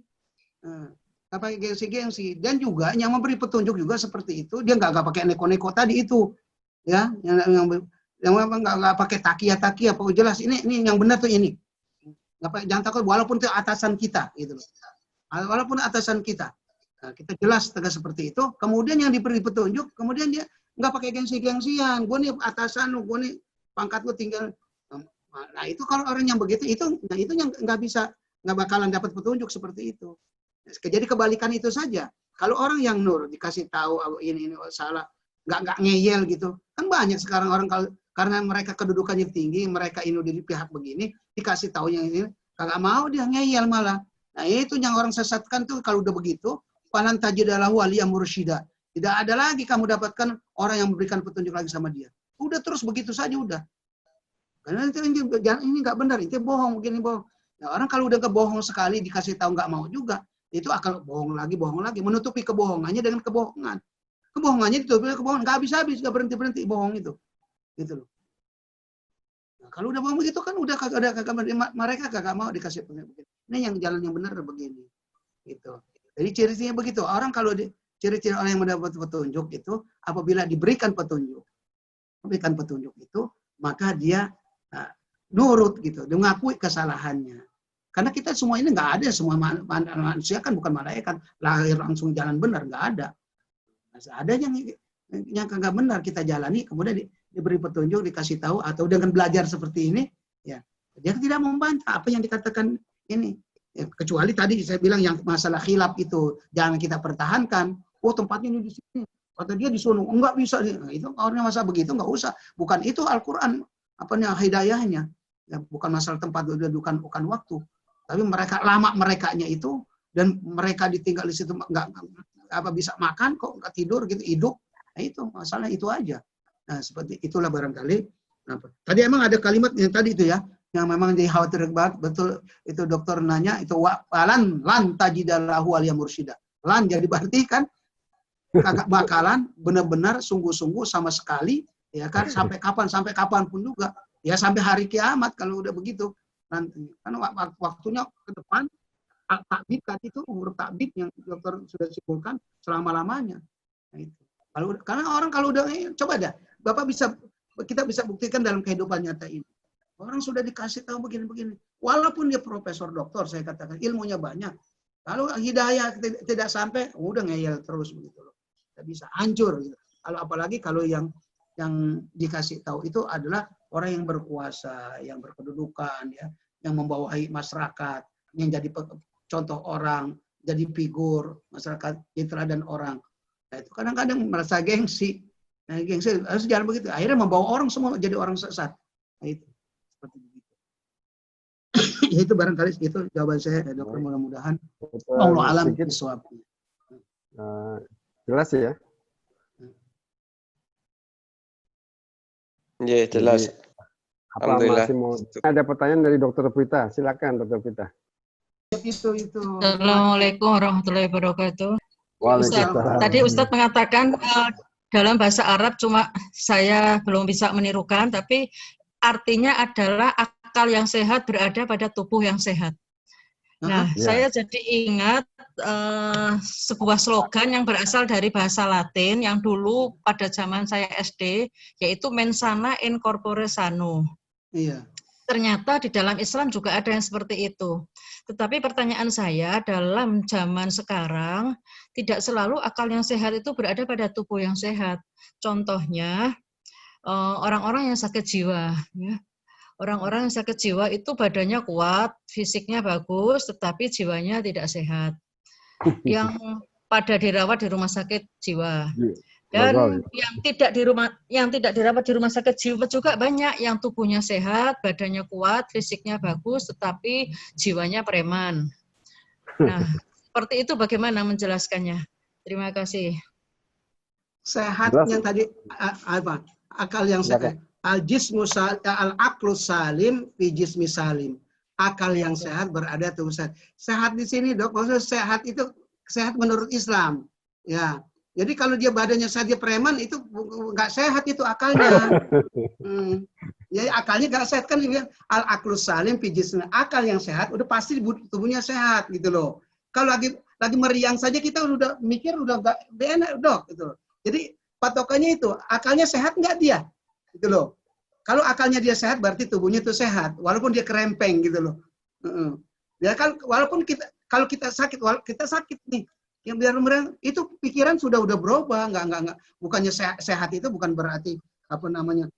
Nggak pakai gengsi-gengsi. Dan juga yang memberi petunjuk juga seperti itu, dia nggak pakai neko-neko tadi itu. Ya, yang nggak pakai takia, pokoknya jelas ini yang benar tuh ini. Jangan takut walaupun itu atasan kita gitu loh. Walaupun atasan kita. Nah, kita jelas tegas seperti itu. Kemudian yang diberi petunjuk, kemudian dia nggak pakai gengsi-gengsian. Gue nih atasan lu, gue nih pangkat gue tinggal. Nah itu kalau orang yang begitu itu yang nggak bakalan dapat petunjuk seperti itu. Jadi kebalikan itu saja. Kalau orang yang nur dikasih tahu ini salah, nggak ngeyel gitu. Kan banyak sekarang orang karena mereka kedudukannya tinggi, mereka ini di pihak begini, dikasih tahu yang ini, kagak mau dia ngeyel malah. Nah itu yang orang sesatkan tuh kalau udah begitu. Falan tajidalahu waliya mursyida. Tidak ada lagi kamu dapatkan orang yang memberikan petunjuk lagi sama dia. Udah terus begitu saja udah. Karena ini nggak benar, itu bohong, begini bohong. Nah, orang kalau udah kebohong sekali dikasih tahu nggak mau juga, itu akan bohong lagi, menutupi kebohongannya dengan kebohongan. Kebohongannya ditutupi kebohongan, nggak habis-habis, nggak berhenti bohong itu, gitu loh. Nah, kalau udah bohong begitu kan udah mereka kagak mau dikasih petunjuk. Ini yang jalan yang benar begini, gitu. Jadi ciri-cirinya begitu. Orang kalau ciri-ciri orang yang mendapat petunjuk itu apabila diberikan petunjuk itu, maka dia nurut gitu, dia mengakui kesalahannya. Karena kita semua ini nggak ada, semua manusia kan bukan malaikat, lahir langsung jalan benar, nggak ada. Ada yang nggak benar kita jalani, kemudian diberi petunjuk, dikasih tahu, atau dengan belajar seperti ini, ya dia tidak membantah apa yang dikatakan ini. Ya, kecuali tadi saya bilang yang masalah khilaf itu jangan kita pertahankan. Oh tempatnya ini di sini, kata dia di sono, enggak bisa. Nah, itu orangnya masa begitu nggak usah. Bukan itu Al-Quran hidayahnya. Ya, bukan masalah tempat bukan waktu. Tapi merekanya itu, dan mereka ditinggal di situ nggak bisa makan kok, nggak tidur gitu, hidup. Nah, itu masalah itu aja. Nah seperti itulah barangkali. Nah, tadi emang ada kalimat yang tadi itu ya, yang memang dikhawatir banget, betul itu dokter nanya itu lan tajidalahu waliya mursyida. Lan jadi berarti kan kagak bakalan benar-benar sungguh-sungguh sama sekali, ya kan, sampai kapan pun juga, ya sampai hari kiamat kalau udah begitu nanti. Karena waktunya ke depan takbid kan, itu huruf takbid yang dokter sudah simpulkan selama-lamanya. Nah, itu. Karena orang kalau udah coba dah, kita bisa buktikan dalam kehidupan nyata ini. Orang sudah dikasih tahu begini-begini. Walaupun dia profesor doktor, saya katakan ilmunya banyak. Kalau hidayah tidak sampai, udah ngeyel terus begitu loh. Tidak bisa, hancur gitu. Apalagi kalau yang dikasih tahu itu adalah orang yang berkuasa, yang berkedudukan, ya, yang membawahi masyarakat, yang jadi contoh orang, jadi figur masyarakat, jadi teladan orang. Nah, itu kadang-kadang merasa gengsi. Nah, gengsi harus jalan begitu. Akhirnya membawa orang semua jadi orang sesat. Nah, itu. Seperti begitu. Ya itu barangkali itu jawaban saya ya, dokter, mudah-mudahan Dokter Allah alam sedikit, bisawab. jelas ya. Ya, jelas. Jadi, apa Alhamdulillah. masih mau ada pertanyaan dari Dokter Prita? Silakan Dokter Prita. Itu. Assalamualaikum warahmatullahi wabarakatuh. Ustadz, Waalaikumsalam. tadi Ustadz mengatakan dalam bahasa Arab cuma saya belum bisa menirukan, tapi artinya adalah akal yang sehat berada pada tubuh yang sehat. Nah, Ya. saya jadi ingat sebuah slogan yang berasal dari bahasa Latin yang dulu pada zaman saya SD, yaitu mens sana in corpore sano. Iya. Ternyata di dalam Islam juga ada yang seperti itu. Tetapi pertanyaan saya, dalam zaman sekarang, tidak selalu akal yang sehat itu berada pada tubuh yang sehat. Contohnya, orang-orang yang sakit jiwa. Ya. Orang-orang yang sakit jiwa itu badannya kuat, fisiknya bagus, tetapi jiwanya tidak sehat. Yang pada dirawat di rumah sakit jiwa. Dan yang tidak dirawat di rumah sakit jiwa juga banyak, yang tubuhnya sehat, badannya kuat, fisiknya bagus, tetapi jiwanya preman. Nah, seperti itu bagaimana menjelaskannya? Terima kasih. Sehat Jelas. yang tadi apa? Akal yang sehat. Al-jismu al-aqlu salim fi jismi salim. Akal yang sehat berada tubuh sehat. Sehat di sini, Dok, maksudnya sehat itu sehat menurut Islam. Ya. Jadi kalau dia badannya sehat, dia preman, itu nggak sehat itu akalnya. Ya akalnya nggak sehat kan, al-aqlu salim fi jismi. Akal yang sehat udah pasti tubuhnya sehat gitu loh. Kalau lagi meriang saja kita udah mikir udah nggak enak, Dok, gitu. Jadi patokannya itu akalnya sehat nggak dia? Gitu loh. Kalau akalnya dia sehat berarti tubuhnya itu sehat, walaupun dia kerempeng gitu loh. Ya kan, walaupun kalau kita sakit nih, yang biar itu pikiran sudah berubah, nggak bukannya sehat itu bukan berarti apa namanya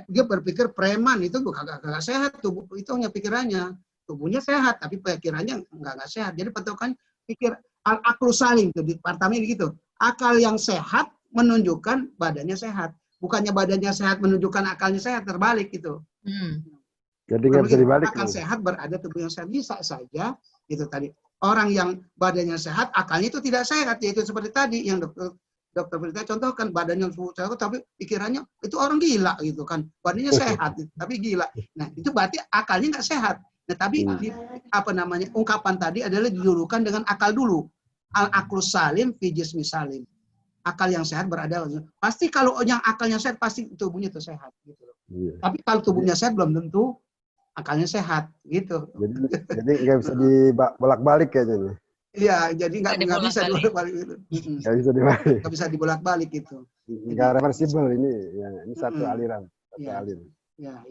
dia berpikir preman, itu nggak sehat tubuh itu, hanya pikirannya, tubuhnya sehat tapi pikirannya nggak sehat. Jadi patokannya pikir al-aqlu salim itu di pertama gitu, akal yang sehat menunjukkan badannya sehat. Bukannya badannya sehat menunjukkan akalnya sehat, terbalik gitu. Jadi nggak bisa dibalik. Akal sehat berada tubuh yang sehat, bisa saja itu tadi. Orang yang badannya sehat, akalnya itu tidak sehat, yaitu seperti tadi yang dokter Prita contohkan, badannya sehat tapi pikirannya itu orang gila gitu kan, badannya sehat tapi gila. Nah itu berarti akalnya nggak sehat. Nah tapi ungkapan tadi adalah didulukan dengan akal dulu. Al-aqlu salim fi jismi salim. Akal yang sehat berada, pasti kalau yang akalnya sehat pasti tubuhnya itu sehat gitu loh. Iya. Tapi kalau tubuhnya sehat belum tentu akalnya sehat gitu. Jadi nggak bisa dibolak-balik kayaknya. Iya, jadi nggak bisa dibolak-balik gitu. Nggak bisa dibalik. Nggak bisa dibolak-balik gitu. Nggak reversible ini, ya, ini satu aliran, satu alir. Iya.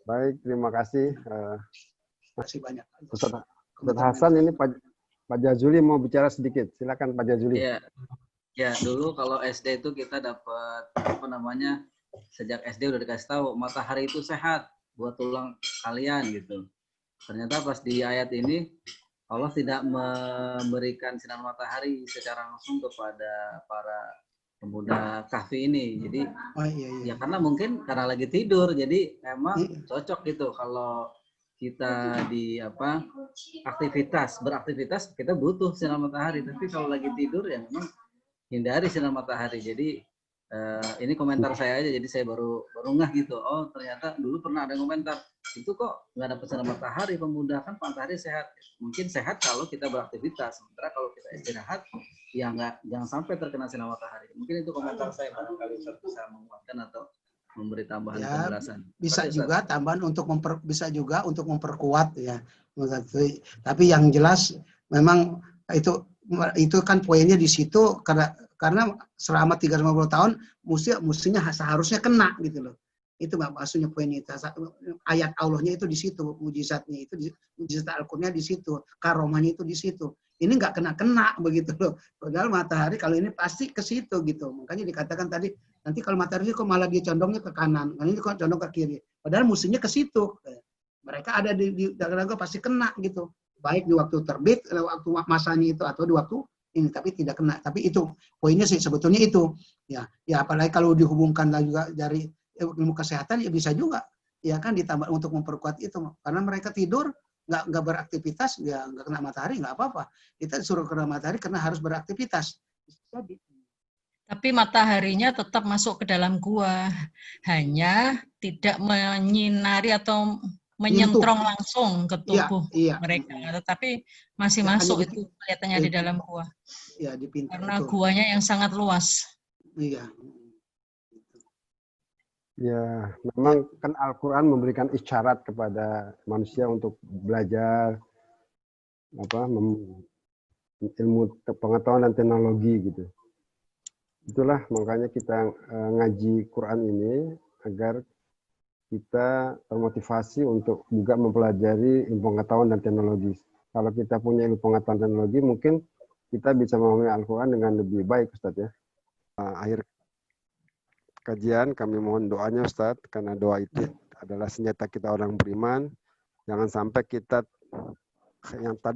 Baik, terima kasih. Terima kasih banyak. Ustaz Hasan, ini Pak Jazuli mau bicara sedikit. Silakan Pak Jazuli. Iya. Ya, dulu kalau SD itu kita dapat sejak SD udah dikasih tahu matahari itu sehat buat tulang kalian gitu. Ternyata pas di ayat ini Allah tidak memberikan sinar matahari secara langsung kepada para pemuda kahfi ini. Jadi ya karena lagi tidur, jadi memang cocok gitu kalau kita beraktivitas kita butuh sinar matahari, tapi kalau lagi tidur ya memang hindari sinar matahari. Jadi ini komentar saya aja, jadi saya baru ngeh gitu. Oh ternyata dulu pernah ada komentar itu kok nggak dapat sinar matahari pemuda, kan matahari sehat. Mungkin sehat kalau kita beraktivitas, sementara kalau kita istirahat ya jangan sampai terkena sinar matahari. Mungkin itu komentar saya, barangkali bisa menguatkan atau memberi tambahan penjelasan. Bisa juga tambahan untuk bisa juga untuk memperkuat ya. Tapi yang jelas memang itu kan poinnya di situ, karena selama 350 tahun mestinya seharusnya kena gitu loh. Itu maksudnya poin itu. Ayat Allahnya itu di situ, mujizatnya itu, mujizat Al-Qur'annya di situ, karomahnya itu di situ. Ini nggak kena begitu loh. Padahal matahari kalau ini pasti ke situ gitu. Makanya dikatakan tadi, nanti kalau matahari kok malah dia condongnya ke kanan, ini kok condong ke kiri. Padahal musuhnya ke situ. Mereka ada di daerah pasti kena gitu. Baik di waktu terbit, waktu masanya itu, atau di waktu ini, tapi tidak kena. Tapi itu poinnya sih sebetulnya itu. Ya apalagi kalau dihubungkan juga dari ilmu kesehatan ya bisa juga. Ya kan ditambah untuk memperkuat itu. Karena mereka tidur nggak beraktivitas, ya nggak kena matahari nggak apa-apa. Kita disuruh kena matahari karena harus beraktivitas. Jadi, Tapi mataharinya tetap masuk ke dalam gua, hanya tidak menyinari atau menyentrong langsung ke tubuh mereka, tetapi masih masuk itu kelihatannya di dalam gua. Ya, di pintu. Karena guanya yang sangat luas. Iya. Ya, memang kan Al-Quran memberikan isyarat kepada manusia untuk belajar ilmu pengetahuan dan teknologi gitu. Itulah makanya kita ngaji Quran ini agar kita termotivasi untuk juga mempelajari ilmu pengetahuan dan teknologi. Kalau kita punya ilmu pengetahuan dan teknologi, mungkin kita bisa memahami Al-Quran dengan lebih baik, Ustadz ya. Akhir kajian kami mohon doanya Ustadz, karena doa itu adalah senjata kita orang beriman. Jangan sampai kita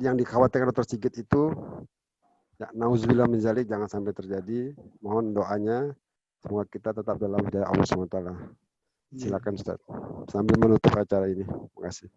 yang dikhawatirkan Dr. Sigit itu, ya, nauzubillah min dzalik, jangan sampai terjadi. Mohon doanya, semoga kita tetap dalam hidayah Allah SWT. Silakan Ustaz, sambil menutup acara ini. Terima kasih.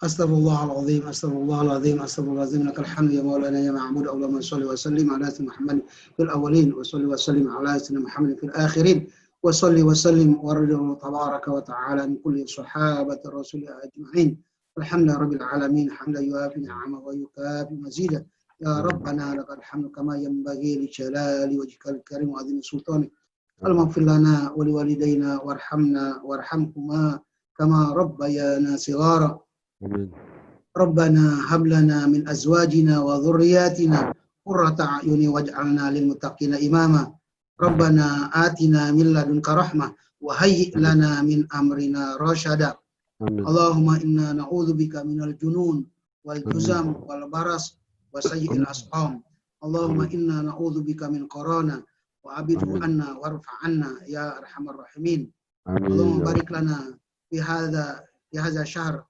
Astaghfirullahaladzim, astaghfirullahaladzim, astaghfirullahaladzim. Lakal hamdu ya maulana ya ma'bud. Allahumma sholli wa sallim ala sayyidina Muhammad fil awwalin wa sholli wa sallim ala sayyidina Muhammad fil akhirin wa sholli wa sallim wa radiyallahu tabaraka wa ta'ala min kulli sahabati rasul ajma'in. Alhamdulillah rabbil alamin, hamdan yuafi ni'amahu wa yukafi mazidah. Ya Rabbana lakal hamdu kama yanbaghi li jalali wajhikal karim wa 'azimi sultanik. Al-maghfir lana wa liwalidayna warhamna warhamhuma kama rabbayana shighara. Amin. Rabbana hab lana min azwajina wa dhurriyyatina qurrata a'yuni waj'alna lil muttaqina imama. Rabbana atina min ladunka rahmah wa hayyi' lana min amrina rasyada. Amin. Allahumma inna na'udzubika minal junun wal juzam wal baras wa sayyi'il asqam. Allahumma inna na'udzubika min qarana wa abidhu anna warfa' anna ya arhamar rahimin. Allahumma barik lana fi hadza syahr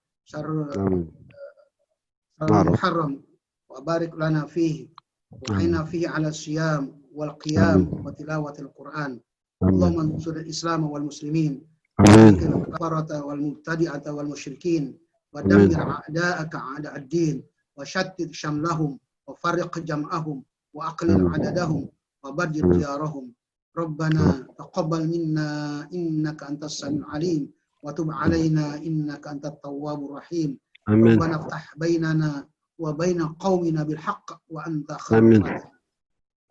Muharram wa barik lana fihi wa aina fihi ala siyam wal qiyam wa tilawatil Qur'an. Allahumma ansur al-Islam wal muslimin wa al-kafarata wal mubtadi'ata wal musyrikin wa dammir a'da'aka a'da' ad-din wa shattid shamlahum wa farriq jam'ahum wa aqlil 'adadahum wa badil diyarahum. Rabbana taqabbal minna innaka antas samiul alim wa tub 'alaina innaka antat tawwabur rahim. Rabbana iftah bainana wa baina qaumina bil haqq wa anta khairul fatih.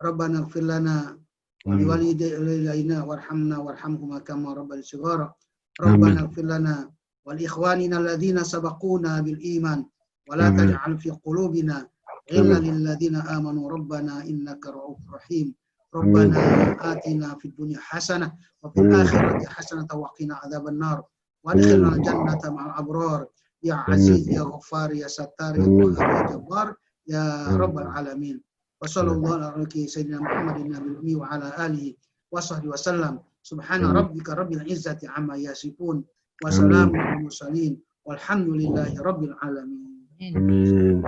Rabbana ighfir lana wa liwalidayna warhamna warhamhuma kama rabbayana shighara. Rabbana ighfir lana wa li ikhwanina alladhina sabaquna bil iman wa la taj'al fi qulubina ghillan lil ladzina amanu rabbana innaka ra'ufur rahim. Rabbana atina fid dunya hasanah wa fil akhirati hasanah wa qina adzaban nar. وادخلنا الجنة مع الأبرار يا عزيز يا غفار يا ستار يا قهار يا جبار يا رب العالمين. وصلى الله على سيدنا محمد النبي الأمي وعلى آله وصحبه وسلم. سبحان ربك رب العزة عما يصفون وسلام على المرسلين والحمد لله رب العالمين.